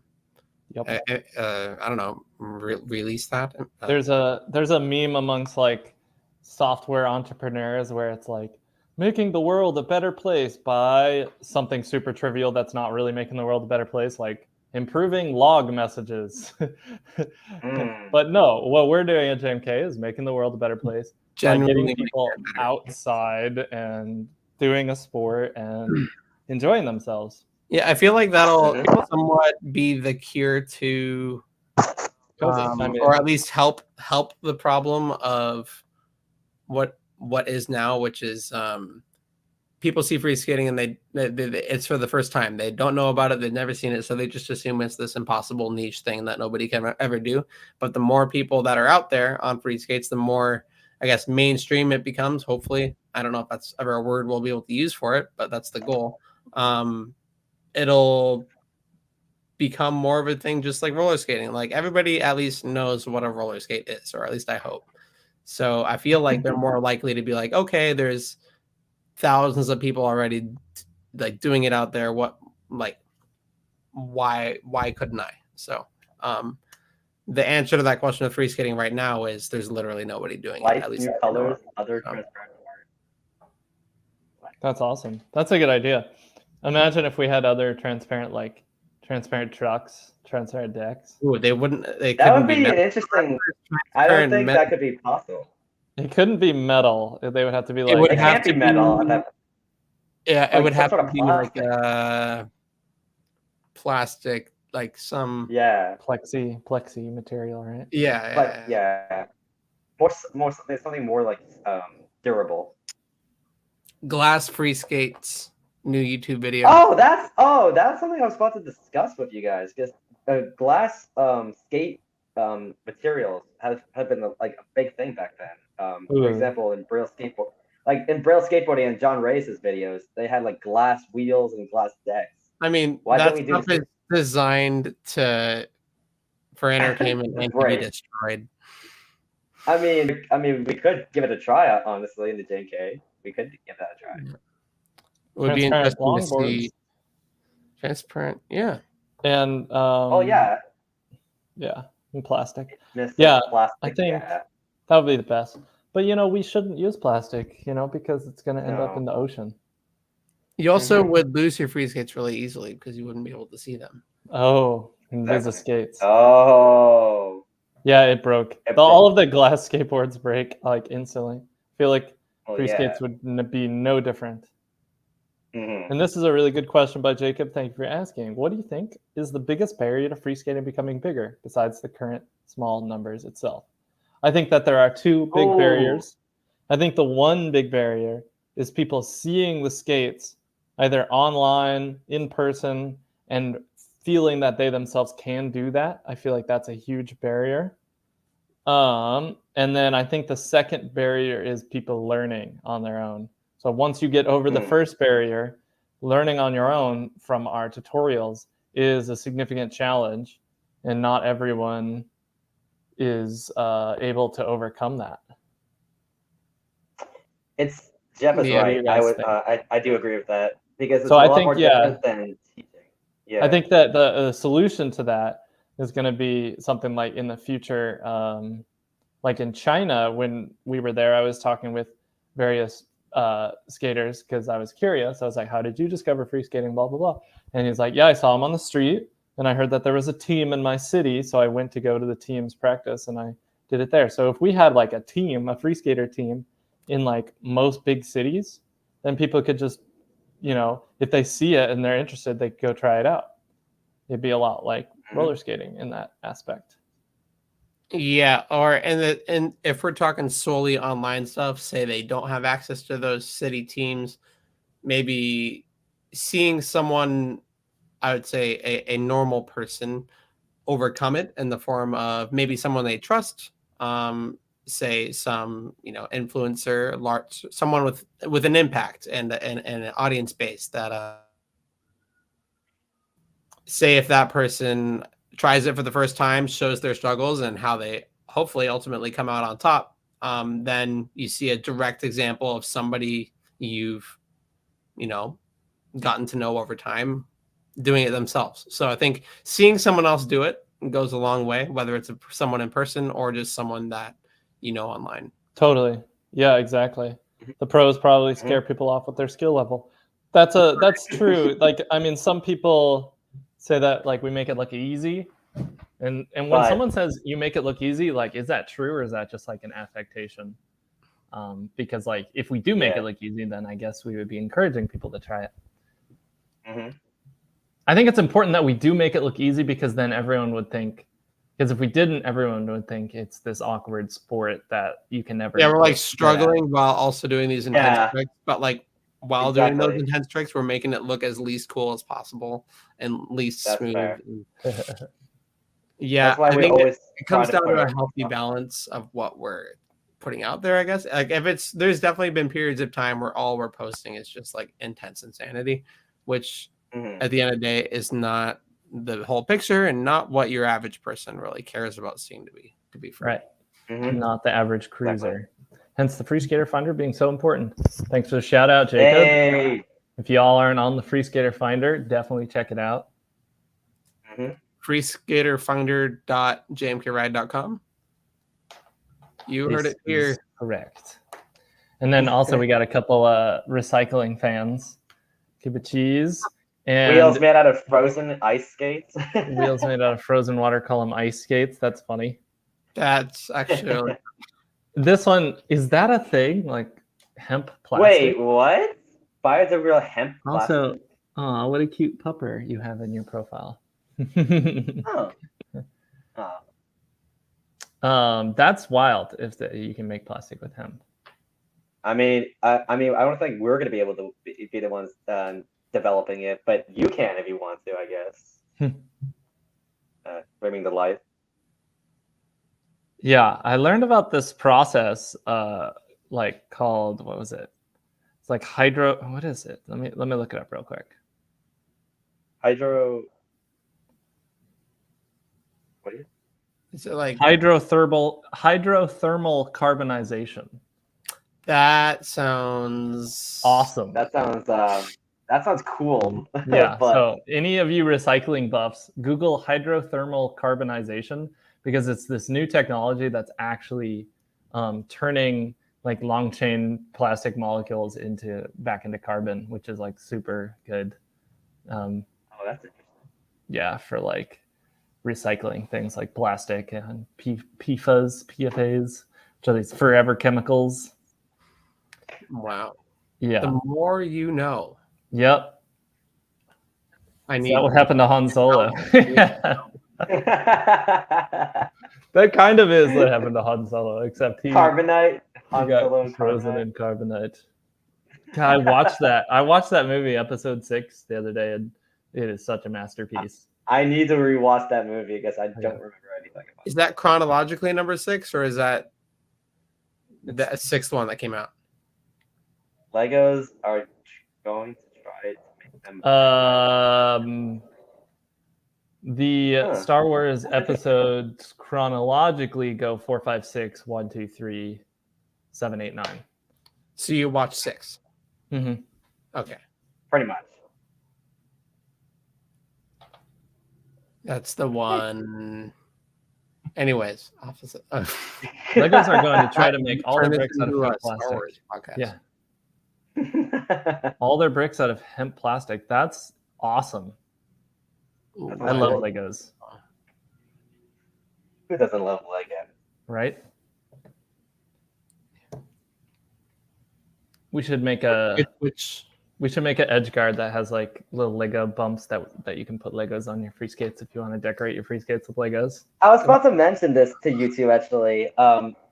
don't know, release that. There's a meme amongst like software entrepreneurs where it's like making the world a better place by something super trivial that's not really making the world a better place, like improving log messages. But no, what we're doing at JMK is making the world a better place by getting people outside and doing a sport and enjoying themselves. Yeah, I feel like that'll somewhat be the cure to, or at least help the problem of what is now, which is people see free skating and they it's for the first time. They don't know about it. They've never seen it, so they just assume it's this impossible niche thing that nobody can ever do. But the more people that are out there on free skates, the more, I guess, mainstream it becomes. Hopefully, I don't know if that's ever a word we'll be able to use for it, but that's the goal. It'll become more of a thing, just like roller skating. Like everybody at least knows what a roller skate is, or at least I hope. So I feel like they're more likely to be like, okay, there's thousands of people already like doing it out there. What, like, why couldn't I? So the answer to that question of free skating right now is there's literally nobody doing it. At least new colors, other transparent art. That's awesome. That's a good idea. Imagine if we had other transparent trucks, transparent decks. Ooh, they wouldn't. That would be an interesting. I don't think that could be possible. It couldn't be metal. They would have to be like. It would have to be metal. Yeah, it would have to be like plastic, like some plexi material, right? Yeah. More something more like durable. Glass free skates. New YouTube video. That's something I was about to discuss with you guys. Because a glass skate materials have been like a big thing back then. For Ooh. example, in Braille skateboarding and John Reyes' videos, they had like glass wheels and glass decks. I mean, Why that don't we do stuff is designed for entertainment and to be destroyed. I mean, we could give it a try. Honestly, in the JK, we could give that a try. It would be Transparent interesting to longboards. see. Transparent, yeah. And Oh yeah, in plastic. Mr. Yeah, Plastic, I think yeah. that would be the best. But we shouldn't use plastic, because it's going to end up in the ocean. You also would lose your Freeskates really easily because you wouldn't be able to see them. Oh, Invisi-Skates. Oh. Yeah, it broke. All of the glass skateboards break like instantly. I feel like Freeskates would be no different. And this is a really good question by Jacob. Thank you for asking. What do you think is the biggest barrier to freeskating becoming bigger besides the current small numbers itself? I think that there are two big barriers. I think the one big barrier is people seeing the skates either online, in person, and feeling that they themselves can do that. I feel like that's a huge barrier. And then I think the second barrier is people learning on their own. So once you get over the first barrier, learning on your own from our tutorials is a significant challenge, and not everyone is able to overcome that. Jeff is right. I do agree with that because it's a lot more different than teaching. Yeah. I think that the solution to that is going to be something like in the future, like in China, when we were there, I was talking with various skaters because I was curious. I was like, how did you discover free skating, blah, blah, blah. And he's like, yeah, I saw him on the street and I heard that there was a team in my city. So I went to go to the team's practice and I did it there. So if we had like a team, a free skater team in like most big cities, then people could just, if they see it and they're interested, they could go try it out. It'd be a lot like roller skating in that aspect. Yeah, and if we're talking solely online stuff, say they don't have access to those city teams, maybe seeing someone, I would say a normal person, overcome it in the form of maybe someone they trust, say some influencer, someone with an impact and an audience base that say if that person tries it for the first time, shows their struggles and how they hopefully ultimately come out on top, then you see a direct example of somebody you've gotten to know over time doing it themselves. So I think seeing someone else do it goes a long way, whether it's someone in person or just someone that online. Totally. Yeah, exactly. The pros probably scare people off with their skill level. That's true. Like, I mean, some people say that like we make it look easy, and when someone says you make it look easy, like, is that true or is that just like an affectation? Because like if we do make it look easy, then I guess we would be encouraging people to try it. I think it's important that we do make it look easy because then everyone would think. Because if we didn't, everyone would think it's this awkward sport that you can never. Yeah, we're like struggling while also doing these intense tricks, but like while doing those intense tricks, we're making it look as least cool as possible and least smooth. Yeah, I think it comes down to a healthy balance of what we're putting out there, I guess. Like there's definitely been periods of time where all we're posting is just like intense insanity, which at the end of the day is not the whole picture and not what your average person really cares about seeing to be free. Right. Not the average cruiser. Hence the Free Skater Finder being so important. Thanks for the shout out, Jacob. Hey. If y'all aren't on the Free Skater Finder, definitely check it out. freeskaterfinder.jmkride.com. You heard it here. Correct. And then also we got a couple recycling fans. Keep it cheese. And wheels made out of frozen ice skates. Wheels made out of frozen water column ice skates. That's funny. That's actually this one, is that a thing? Like hemp plastic? Wait, what? Buy the real hemp plastic? Also, oh, what a cute pupper you have in your profile. That's wild if you can make plastic with hemp. I mean, I don't think we're going to be able to be the ones developing it, but you can if you want to, I guess. Bringing the life. Yeah, I learned about this process, like called, what was it? It's like hydro. What is it? Let me look it up real quick. Hydro. What is it? Is it like hydrothermal carbonization? that sounds Awesome. That sounds cool. Yeah. But So any of you recycling buffs, Google hydrothermal carbonization, because it's this new technology that's actually turning like long chain plastic molecules back into carbon, which is like super good. oh, that's interesting. Yeah, for like recycling things like plastic and PFAS, which are these forever chemicals. wow. Yeah. The more you know. Yep. I Is need that what happened to Han Solo? That That kind of is what happened to Han Solo, except he Carbonite. Han got Solo and frozen Carbonite. in carbonite. God, I watched that. I watched that movie, episode 6, the other day, and it is such a masterpiece. I need to rewatch that movie because I don't remember anything about it. Is that chronologically number 6, or is that the 6th one that came out? Legos are going to try to make them. The Star Wars episodes chronologically go 4, 5, 6, 1, 2, 3, 7, 8, 9. So you watched 6. Mm-hmm. Okay. Pretty much. That's the one. Anyways, opposite. Legos are going to try to make all their bricks out of hemp Star plastic. Wars podcast. Yeah. All their bricks out of hemp plastic. That's awesome. Ooh, I love Legos. Who doesn't love Lego? Right? We should make an edge guard that has like little Lego bumps that you can put Legos on your Freeskates if you want to decorate your Freeskates with Legos. I was about to mention this to you two actually.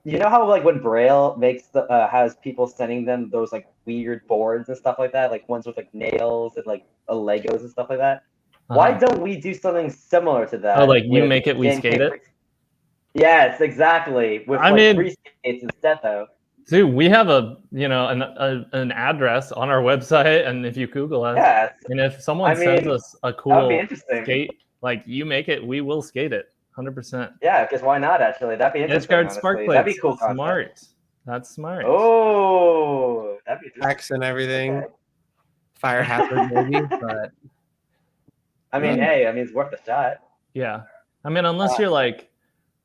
You know how like when Braille makes has people sending them those like weird boards and stuff like that, like ones with like nails and like Legos and stuff like that. Why don't we do something similar to that? Oh, like you make it, we skate it? Yes, exactly. With Freeskates instead, though. Dude, we have an address on our website, and if you Google us, and if someone sends us a cool skate, like you make it, we will skate it, 100%. Yeah, because why not? Actually, that'd be interesting. Edgeguard spark plates. That'd be cool. Smart. That's smart. Oh, that'd be Packs and everything. Okay. Fire hazard maybe, but I mean, hey, it's worth a shot. Yeah, I mean, unless you're like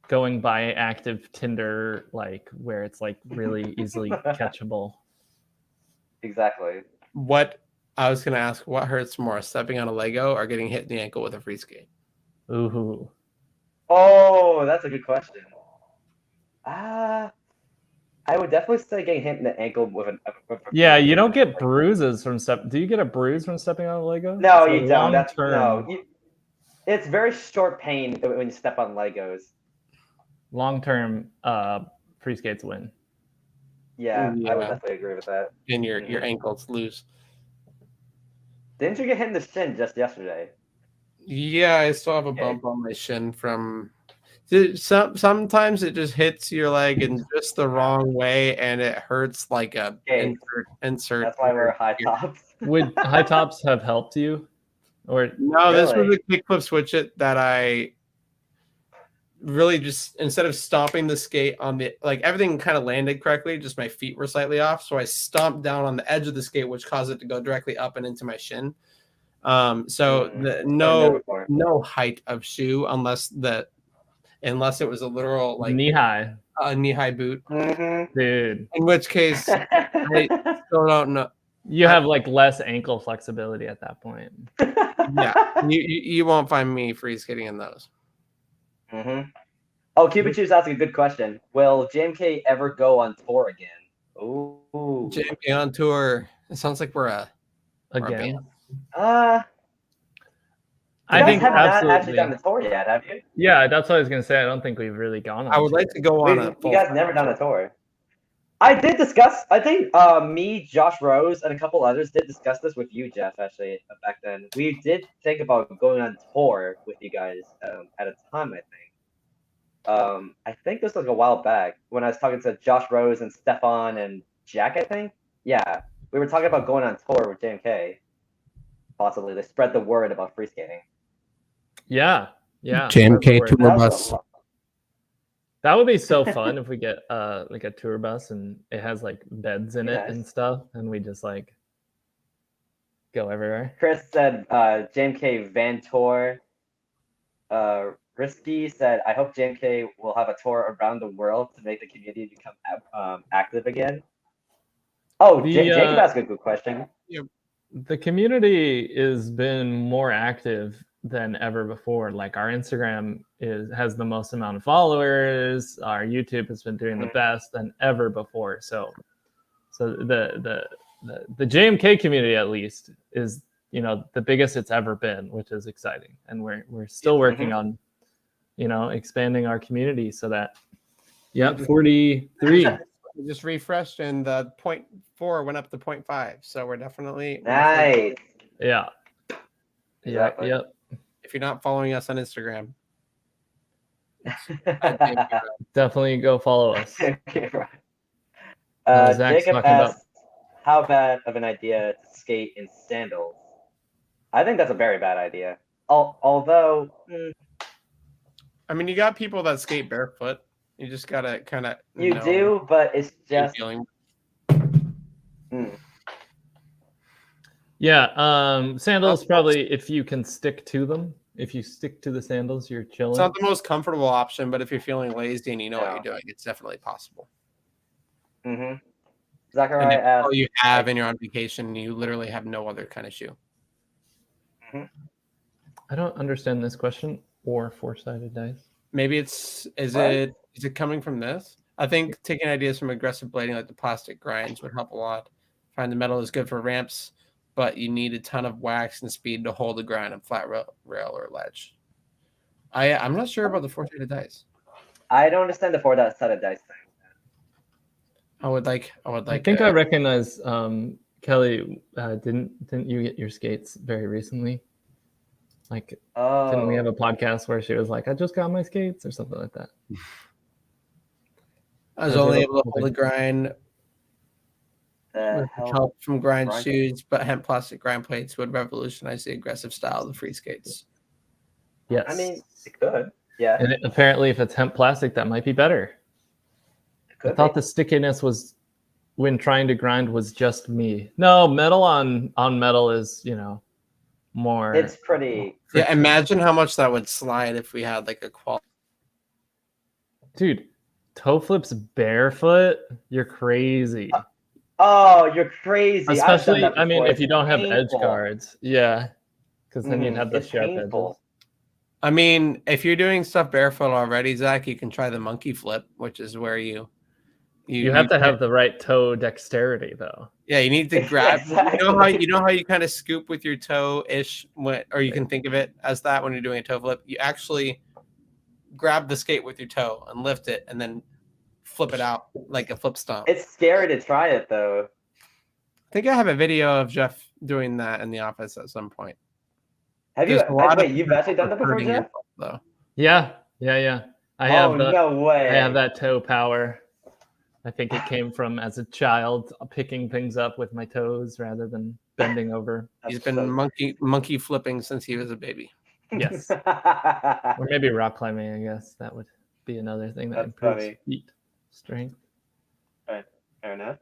going by active Tinder, like where it's like really easily catchable. Exactly. What I was gonna ask, what hurts more, stepping on a Lego or getting hit in the ankle with a Freeskate? Ooh. Oh, that's a good question. I would definitely say getting hit in the ankle with yeah, you don't get bruises from Do you get a bruise from stepping on a Lego? No, you don't. It's very short pain when you step on Legos. Long-term, Freeskates win. Yeah, I would definitely agree with that. And your ankles loose. Didn't you get hit in the shin just yesterday? Yeah, I still have a bump on my shin from. Sometimes it just hits your leg in just the wrong way, and it hurts like a insert. That's why we're high tops. Would high tops have helped you? Or no, this was a kickflip switch it that I really just, instead of stomping the skate on the, like everything kind of landed correctly, just my feet were slightly off. So I stomped down on the edge of the skate, which caused it to go directly up and into my shin. No height of shoe unless it was a literal like knee high boot. Dude. In which case I still don't know. You have like less ankle flexibility at that point. Yeah. You won't find me free skating in those. Oh, Cupid Shoes asking a good question. Will JMK ever go on tour again? Ooh. JMK on tour. It sounds like we're again. I think have not actually done the tour yet, have you? Yeah, that's what I was gonna say. I don't think we've really gone on. I would like to go on a you guys never done a tour. I did discuss, I think me, Josh Rose, and a couple others did discuss this with you, Jeff, actually, back then. We did think about going on tour with you guys at a time, I think. I think this was a while back when I was talking to Josh Rose and Stefan and Jack, I think. Yeah, we were talking about going on tour with JMK, possibly to spread the word about free skating. Yeah. JMK tour bus. That would be so fun if we get like a tour bus and it has like beds in it and stuff, and we just like go everywhere. Chris said JMK van tour. Risky said, I hope JMK will have a tour around the world to make the community become active again. Oh, Jacob asked a good question. The community has been more active than ever before. Like our Instagram has the most amount of followers. Our YouTube has been doing the best than ever before. So the JMK community at least is, you know, the biggest it's ever been, which is exciting. And we're still working on, you know, expanding our community so that 43. We just refreshed and the 0.4 went up to 0.5. So we're definitely nice. Yeah. Exactly. Yep. If you're not following us on Instagram, definitely go follow us. Jacob asked, how bad of an idea to skate in sandals? I think that's a very bad idea. Although, I mean, you got people that skate barefoot. You just gotta kind of. You do, but it's just. Yeah, sandals probably, if you can stick to them. If you stick to the sandals, you're chilling. It's not the most comfortable option, but if you're feeling lazy and you know what you're doing, it's definitely possible. Zachariah asked, all you have and you're on vacation and you literally have no other kind of shoe. I don't understand this question or four-sided dice. Maybe is it coming from this? I think taking ideas from aggressive blading like the plastic grinds would help a lot. Find the metal is good for ramps, but you need a ton of wax and speed to hold the grind on flat rail or ledge. I'm not sure about the four-sided dice. I don't understand the four-sided dice thing. I would like. I think I recognize Kelly. Didn't you get your skates very recently? Like, didn't we have a podcast where she was like, "I just got my skates" or something like that? I was only able to hold the grind. Help from grind shoes, but hemp plastic grind plates would revolutionize the aggressive style of the Freeskates. Yes, I mean it could. Yeah, and apparently, if it's hemp plastic, that might be better. I thought the stickiness was when trying to grind was just me. No, metal on metal is, you know, more. It's pretty. Yeah, imagine how much that would slide if we had like a quality. Dude, toe flips barefoot. You're crazy. Oh, you're crazy. Especially, I mean, if you don't have edge guards. Yeah, because then you'd have the sharp edges. I mean, if you're doing stuff barefoot already, Zach, you can try the monkey flip, which is where you have to have the right toe dexterity, though. Yeah, you need to grab. Exactly. You know how you kind of scoop with your toe ish, or you can think of it as that when you're doing a toe flip. You actually grab the skate with your toe and lift it, and then flip it out like a flip stomp. It's scary to try it though. I think I have a video of Jeff doing that in the office at some point. Have you? Wait, you've actually done that before, Jeff? Though. Yeah. I have. No way! I have that toe power. I think it came from as a child picking things up with my toes rather than bending over. He's been monkey flipping since he was a baby. Yes. Or maybe rock climbing, I guess. That would be another thing that improves feet strength. All right. Fair enough.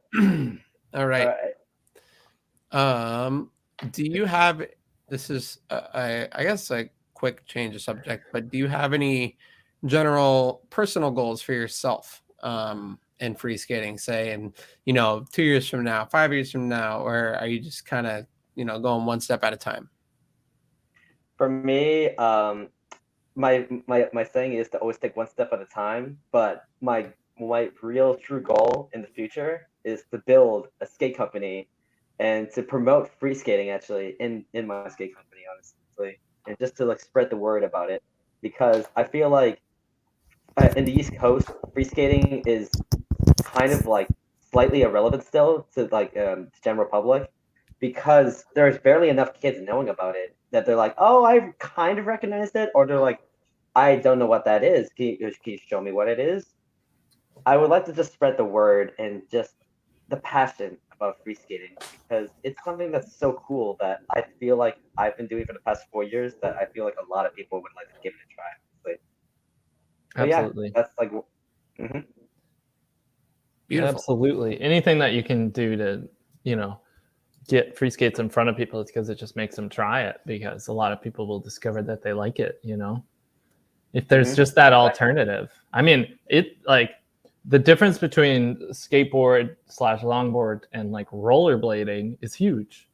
All right. Do you have, this is, I guess a quick change of subject, but do you have any general personal goals for yourself? In free skating, say, and 2 years from now, 5 years from now, or are you just kind of going one step at a time? For me, my saying is to always take one step at a time. But my real true goal in the future is to build a skate company and to promote free skating actually in my skate company, honestly, and just to like spread the word about it, because I feel like in the East Coast, free skating is kind of like slightly irrelevant still to like the general public, because there's barely enough kids knowing about it that they're like, oh, I kind of recognized it, or they're like, I don't know what that is. Can you show me what it is? I would like to just spread the word and just the passion about free skating because it's something that's so cool that I feel like I've been doing for the past 4 years that I feel like a lot of people would like to give it a try. But Absolutely. yeah, that's like mhm. Beautiful. Absolutely. Anything that you can do to, get free skates in front of people, it's because it just makes them try it, because a lot of people will discover that they like it, if there's just that alternative. I mean, the difference between skateboard / longboard and like rollerblading is huge.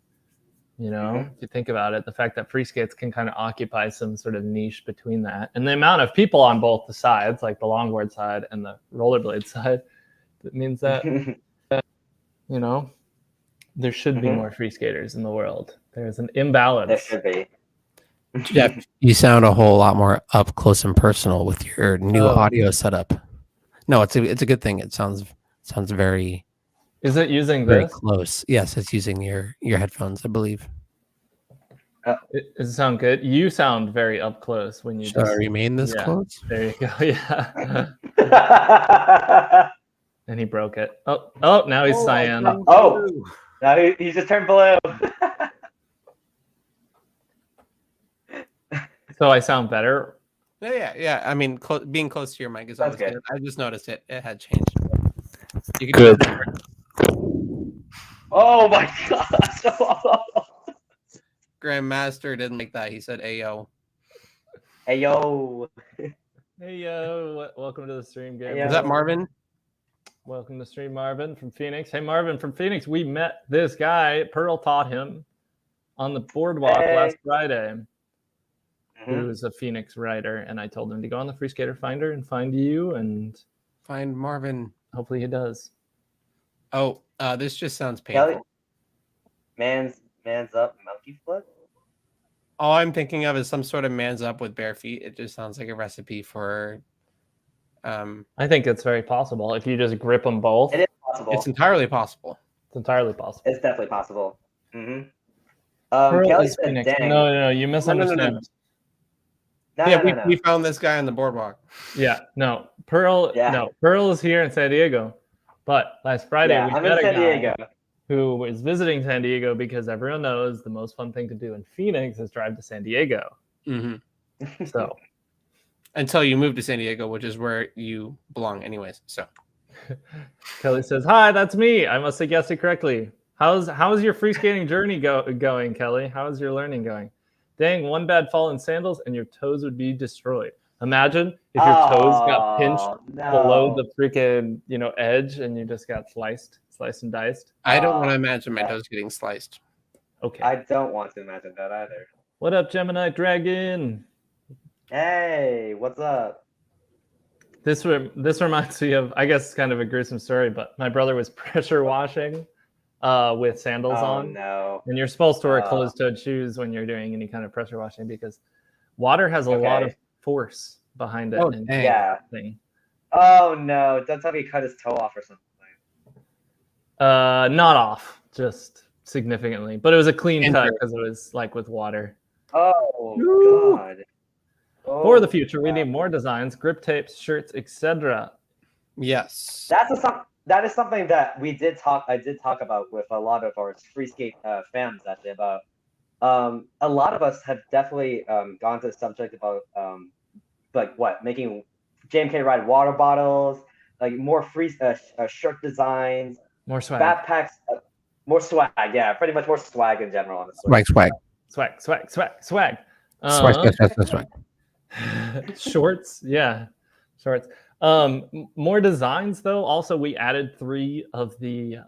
If you think about it, the fact that free skates can kind of occupy some sort of niche between that, and the amount of people on both the sides, like the longboard side and the rollerblade side, that means that there should be more free skaters in the world. There's an imbalance. There should be. Jeff, you sound a whole lot more up close and personal with your new audio setup. No, it's a good thing. It sounds very. Is it using very this? close? Yes, it's using your headphones, I believe. Does it sound good? You sound very up close when you. Should I remain this close? There you go. Yeah. And he broke it. Oh! Now he's cyan. Oh! Now he just turned blue. So I sound better. Yeah. I mean, being close to your mic is always good. I just noticed it had changed. You good. Oh my gosh! Grandmaster didn't like that. He said, "Ayo." Ayo. Hey yo! Welcome to the stream, game. Is that Marvin? Welcome to stream, Marvin from Phoenix. Hey, Marvin from Phoenix. We met this guy. Pearl taught him on the boardwalk last Friday. Who's a Phoenix writer, and I told him to go on the Free Skater Finder and find you and find Marvin. Hopefully he does. Oh, this just sounds painful. Kelly, man's up, monkey foot. All I'm thinking of is some sort of man's up with bare feet. It just sounds like a recipe for. I think it's very possible if you just grip them both. It is possible. It's entirely possible. It's entirely possible. It's definitely possible. Kelly said, Dang. No, you misunderstand. No. We found this guy on the boardwalk. Yeah, no, Pearl. Yeah. No, Pearl is here in San Diego, but last Friday we met a guy who was visiting San Diego because everyone knows the most fun thing to do in Phoenix is drive to San Diego. Mm-hmm. So, until you move to San Diego, which is where you belong, anyways. So, Kelly says, "Hi, that's me. I must have guessed it correctly. How's your free skating journey going, Kelly? How's your learning going? Dang, one bad fall in sandals and your toes would be destroyed. Imagine if your toes got pinched below the freaking edge and you just got sliced and diced. I don't want to imagine my toes getting sliced. Okay. I don't want to imagine that either. What up, Gemini Dragon? Hey, what's up? This reminds me of, I guess, kind of a gruesome story, but my brother was pressure washing with sandals on. No. And you're supposed to wear closed-toed shoes when you're doing any kind of pressure washing because water has a lot of force behind it. Oh, yeah. Thing. Oh no! Don't tell me he cut his toe off or something. Not off, just significantly, but it was a clean cut because it was like with water. Oh God! For the future, we need more designs, grip tapes, shirts, etc. Yes, that is something that I did talk about with a lot of our free skate fans actually about. A lot of us have definitely gone to the subject about making JMK Ride water bottles, like more free shirt designs, more swag, backpacks, more swag. Yeah, pretty much more swag in general. Swag. Swag. Shorts, yeah, shorts. More designs though. Also, we added 3 of the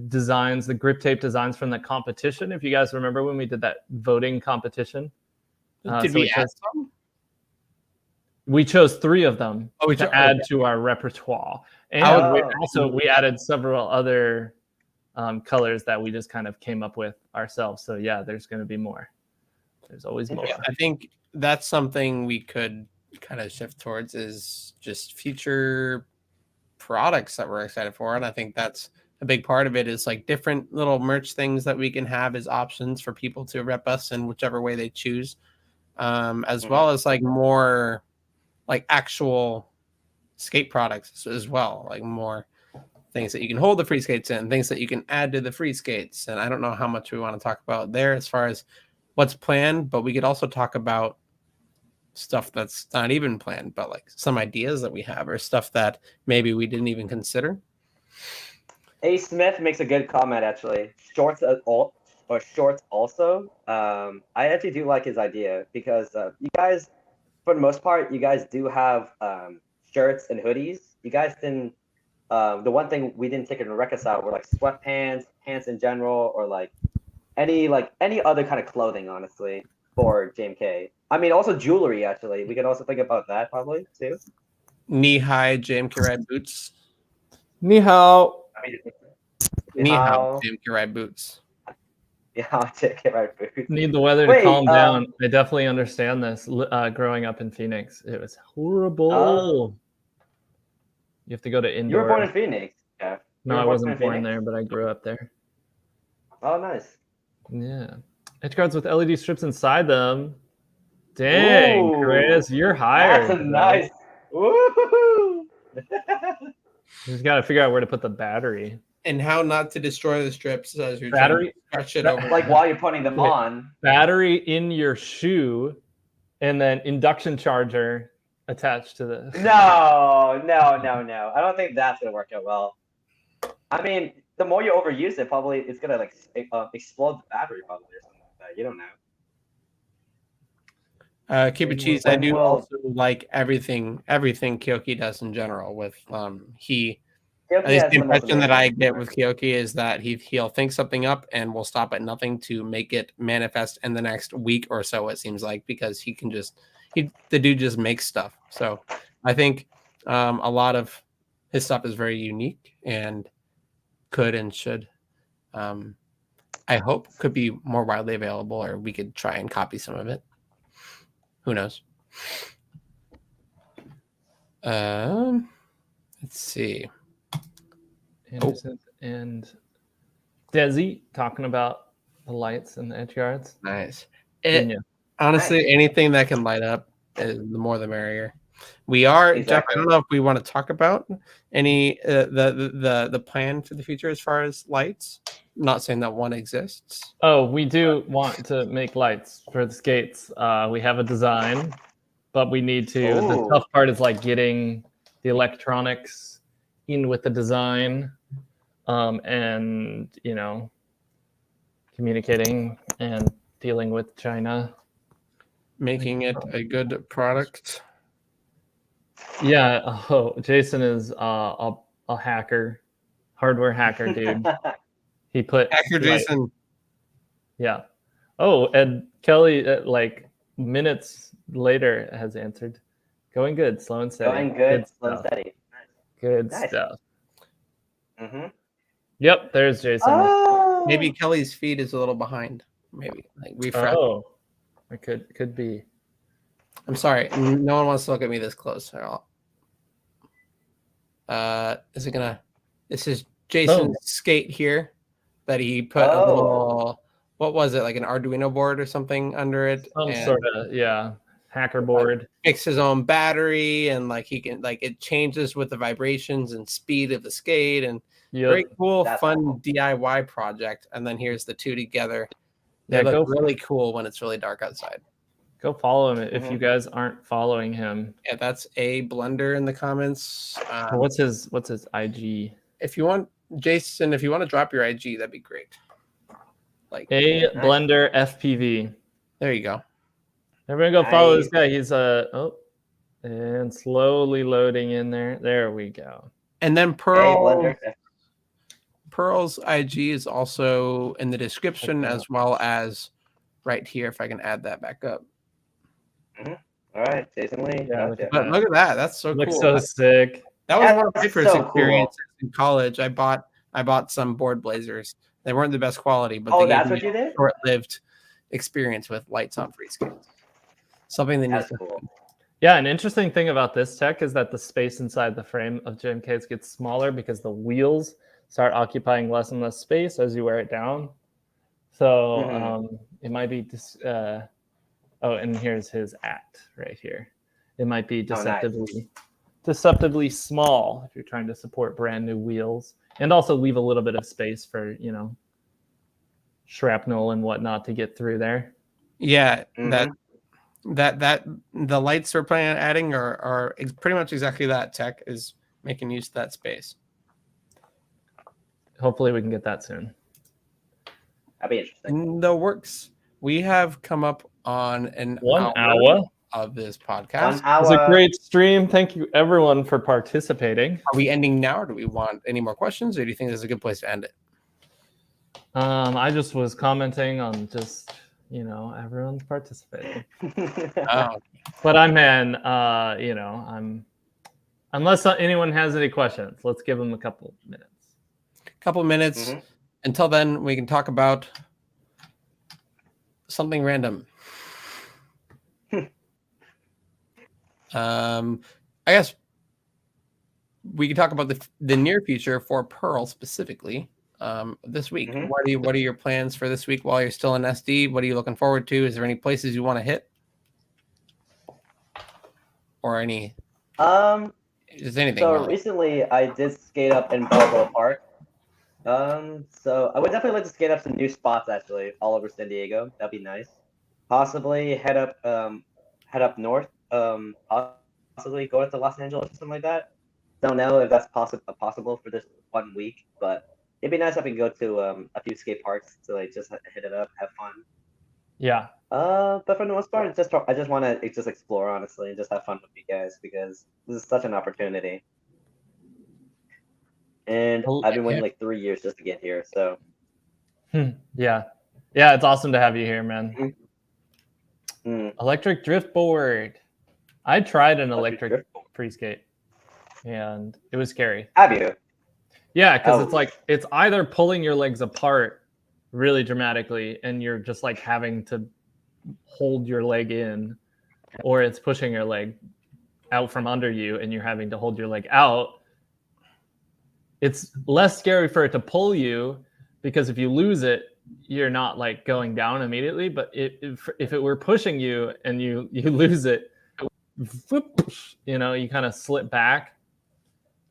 designs, the grip tape designs from the competition. If you guys remember when we did that voting competition, did we add some? We chose 3 of them to add to our repertoire, and we added several other colors that we just kind of came up with ourselves. So yeah, there's going to be more. There's always more. I think that's something we could kind of shift towards is just future products that we're excited for, and I think that's a big part of it is like different little merch things that we can have as options for people to rep us in whichever way they choose. as well as like more like actual skate products as well, like more things that you can hold the Freeskates in, things that you can add to the Freeskates. And I don't know how much we want to talk about there as far as what's planned, but we could also talk about stuff that's not even planned, but like some ideas that we have or stuff that maybe we didn't even consider. A. Smith makes a good comment, actually. Shorts also. I actually do like his idea because you guys, for the most part, you guys do have shirts and hoodies. You guys didn't. The one thing we didn't take into reconcile were like sweatpants, pants in general, or like any other kind of clothing, honestly, for JMK. I mean, also jewelry. Actually, we can also think about that probably too. Knee-high JMK Ride boots. Ni hao. I mean, Knee-high JMK Ride boots. Yeah, JMK Ride boots. Need the weather to calm down. I definitely understand this. Growing up in Phoenix, it was horrible. You have to go to indoor. You were born in Phoenix. Yeah. No, I wasn't born there, but I grew up there. Oh, nice. Yeah. Edge guards with LED strips inside them. Dang, ooh, Chris, you're hired. That's a nice. Woo-hoo-hoo. You just got to figure out where to put the battery. And how not to destroy the strips as you're battery stretch it over. Like while you're putting them on. Battery in your shoe, and then induction charger attached to the. No. I don't think that's gonna work out well. I mean, the more you overuse it, probably it's gonna like explode the battery, probably, or something like that. You don't know. Keep it cheese. I do also like everything Kyoki does in general. With at least the impression that I get with Kyoki is that he'll think something up and will stop at nothing to make it manifest in the next week or so. It seems like, because he can the dude just makes stuff. So I think a lot of his stuff is very unique and could and should, I hope, could be more widely available, or we could try and copy some of it. Who knows? Let's see. Anderson and Desi talking about the lights and the edge guards. Nice. Honestly, anything that can light up, the more the merrier. We are, exactly. Jeff, I don't know if we want to talk about any the plan for the future as far as lights. I'm not saying that one exists. Oh, we do want to make lights for the skates. We have a design, but we need to. Ooh. The tough part is like getting the electronics in with the design, and communicating and dealing with China, making it a good product. Yeah. Oh, Jason is a hacker, hardware hacker, dude. He put hacker Jason. Yeah. Oh, and Kelly, like minutes later, has answered. Going good, slow and steady. Going good, slow and steady. Good stuff. Mm-hmm. Yep, there's Jason. Oh. Maybe Kelly's feed is a little behind. Maybe like refresh. Oh, it could be. I'm sorry. No one wants to look at me this close at all. Is it gonna? This is Jason's skate here that he put a little. What was it, like an Arduino board or something under it? Some sort of hacker board. Makes his own battery, and like he can it changes with the vibrations and speed of the skate, and very cool, fun DIY project. And then here's the two together. They look really cool when it's really dark outside. Go follow him if you guys aren't following him. Yeah, that's A Blender in the comments. What's his IG? If you want, Jason, if you want to drop your IG, that'd be great. Like A Blender FPV. There you go. Everyone go follow this guy. He's and slowly loading in there. There we go. And then Pearl's IG is also in the description, as well as right here. If I can add that back up. Mm-hmm. All right, Jason Lee. Yeah, but look at that. That's so looks cool. So sick. That was one of my first experiences in college. I bought some board blazers. They weren't the best quality, but they that's gave what me you a did? short-lived experience with lights on Freeskates. Something that needs to cool. Yeah, an interesting thing about this tech is that the space inside the frame of JMKs gets smaller because the wheels start occupying less and less space as you wear it down. So it might be Oh, and here's his right here. It might be nice. deceptively small if you're trying to support brand new wheels, and also leave a little bit of space for shrapnel and whatnot to get through there. Yeah, that the lights we're planning on adding are pretty much exactly that. Tech is making use of that space. Hopefully we can get that soon. That'd be interesting. In the works. We have come up on an 1 hour of this podcast. 1 hour. It was a great stream. Thank you everyone for participating. Are we ending now, or do we want any more questions, or do you think this is a good place to end it? I just was commenting on just everyone's participating. Oh. But I'm unless anyone has any questions, let's give them a couple minutes. Until then, we can talk about something random. I guess we can talk about the near future for Pearl specifically. This week, what are your plans for this week while you're still in SD? What are you looking forward to? Is there any places you want to hit, or any? Is anything? So recently, I did skate up in Balboa Park. So I would definitely like to skate up some new spots actually all over San Diego. That'd be nice. Possibly head up north. Possibly go to Los Angeles or something like that. Don't know if that's possible for this 1 week, but it'd be nice if we can go to a few skate parks to like just hit it up, have fun. Yeah. But for the most part, I just want to just explore honestly and just have fun with you guys because this is such an opportunity. And I've been waiting like 3 years just to get here. So. Yeah, it's awesome to have you here, man. Electric drift board. I tried an electric Freeskate, and it was scary. Have you? Yeah, because it's either pulling your legs apart really dramatically, and you're just like having to hold your leg in, or it's pushing your leg out from under you, and you're having to hold your leg out. It's less scary for it to pull you because if you lose it, you're not like going down immediately. But if it were pushing you and you lose it, you kind of slip back.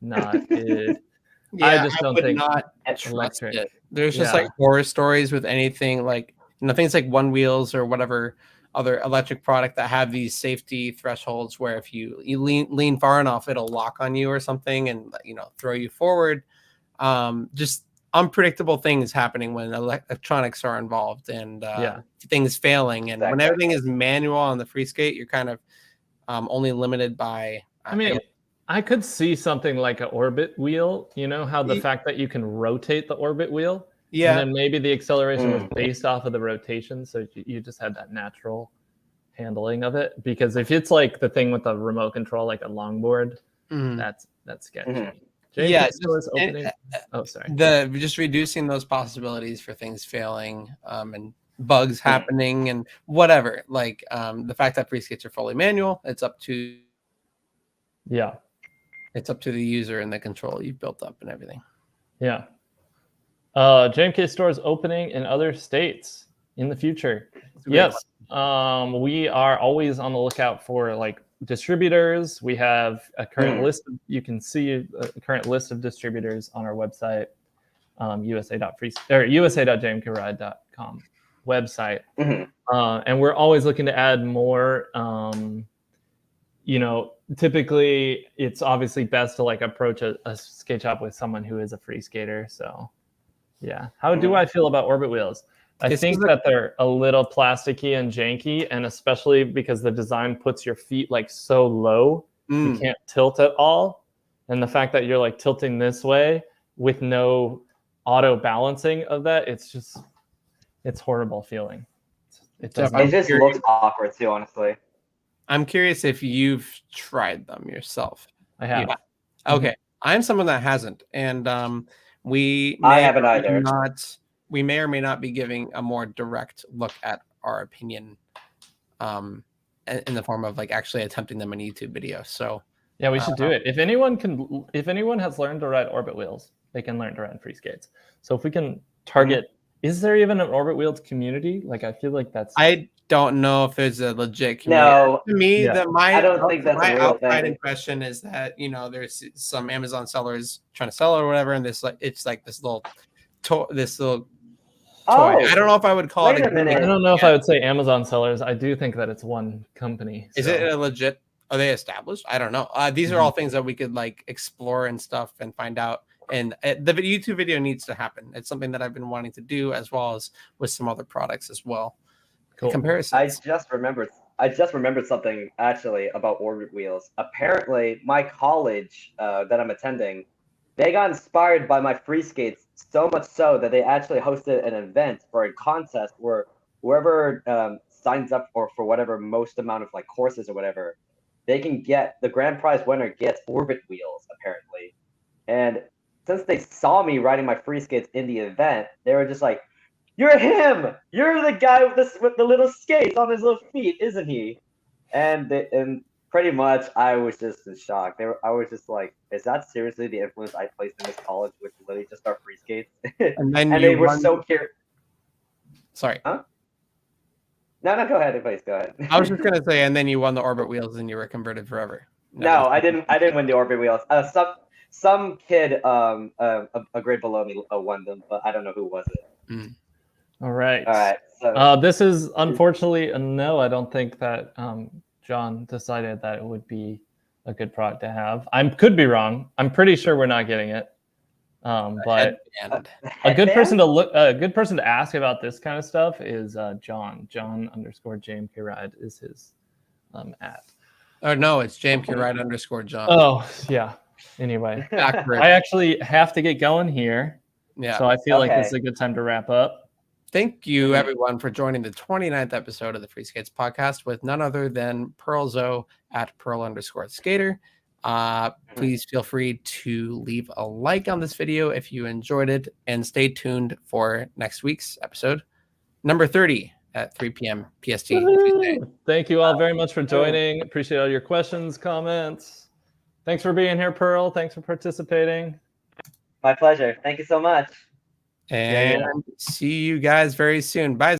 Not good. Yeah, I just don't think not trust it. There's just like horror stories with anything like things like One Wheels or whatever other electric product that have these safety thresholds where if you lean far enough, it'll lock on you or something and throw you forward. Just unpredictable things happening when electronics are involved and things failing. And when everything is manual on the Freeskate, you're kind of only limited by. I could see something like an orbit wheel. You know how the fact that you can rotate the orbit wheel. Yeah. And then maybe the acceleration was based off of the rotation. So you just had that natural handling of it. Because if it's like the thing with the remote control, like a longboard, that's sketchy. Opening. Sorry. Just reducing those possibilities for things failing and bugs happening and whatever. Like the fact that Freeskates are fully manual, it's up to the user and the control you've built up and everything. Yeah. JMK stores opening in other states in the future. Yes. We are always on the lookout for like distributors. We have a current list. You can see a current list of distributors on our website, usa.jmkride.com website. And we're always looking to add more. Typically it's obviously best to like approach a skate shop with someone who is a free skater. So yeah. How do I feel about orbit wheels? I think that they're a little plasticky and janky, and especially because the design puts your feet like so low, you can't tilt at all. And the fact that you're like tilting this way with no auto balancing of that, it's horrible feeling. It just looks awkward too, honestly. I'm curious if you've tried them yourself. I have. Yeah. Okay. I'm someone that hasn't. And I haven't either. We may or may not be giving a more direct look at our opinion in the form of like actually attempting them in a YouTube video. So yeah, we should do it. If anyone has learned to ride orbit wheels, they can learn to ride Freeskates. So if we can target is there even an orbit wheeled community? Like, I feel like that's. I don't know if there's a legit community. No, To me, Yeah. I don't think that's a my real outside thing. impression is that there's some Amazon sellers trying to sell it or whatever, and it's like this little toy. Oh, I don't know if I would call it wait a minute. I don't know if I would say Amazon sellers. I do think that it's one company. Is so. it a legit? Are they established? I don't know. These are all things that we could like explore and stuff and find out. And the YouTube video needs to happen. It's something that I've been wanting to do, as well as with some other products as well. Cool. Comparisons. I just remembered something actually about orbit wheels. Apparently, my college that I'm attending, they got inspired by my Freeskates so much so that they actually hosted an event for a contest where whoever signs up for whatever most amount of like courses or whatever, they can get the grand prize winner gets orbit wheels apparently. And since they saw me riding my Freeskates in the event, they were just like, "You're him! You're the guy with the little skates on his little feet, isn't he?" And pretty much, I was just in shock. I was just like, "Is that seriously the influence I placed in this college, which literally just our Freeskates?" And then they were so curious. Sorry. Huh? No, go ahead, please go ahead. I was just gonna say, and then you won the orbit wheels, and you were converted forever. No, I didn't. I didn't win the orbit wheels. Some kid a grade below me won them, but I don't know who was it. Mm. All right. All right. So this is unfortunately a no. I don't think that John decided that it would be a good product to have. I could be wrong. I'm pretty sure we're not getting it. But a good person to ask about this kind of stuff is John. John_JMKRide is his at. Oh no, it's JMKRide_John. Oh yeah. Anyway, I actually have to get going here. Yeah. So I feel like this is a good time to wrap up. Thank you, everyone, for joining the 29th episode of the Freeskates podcast with none other than Pearl Zou at Pearl_Skater. Please feel free to leave a like on this video if you enjoyed it, and stay tuned for next week's episode, number 30 at 3 p.m. PST. Tuesday. Thank you all very much for joining. Appreciate all your questions, comments. Thanks for being here, Pearl. Thanks for participating. My pleasure. Thank you so much. And see you guys very soon. Bye.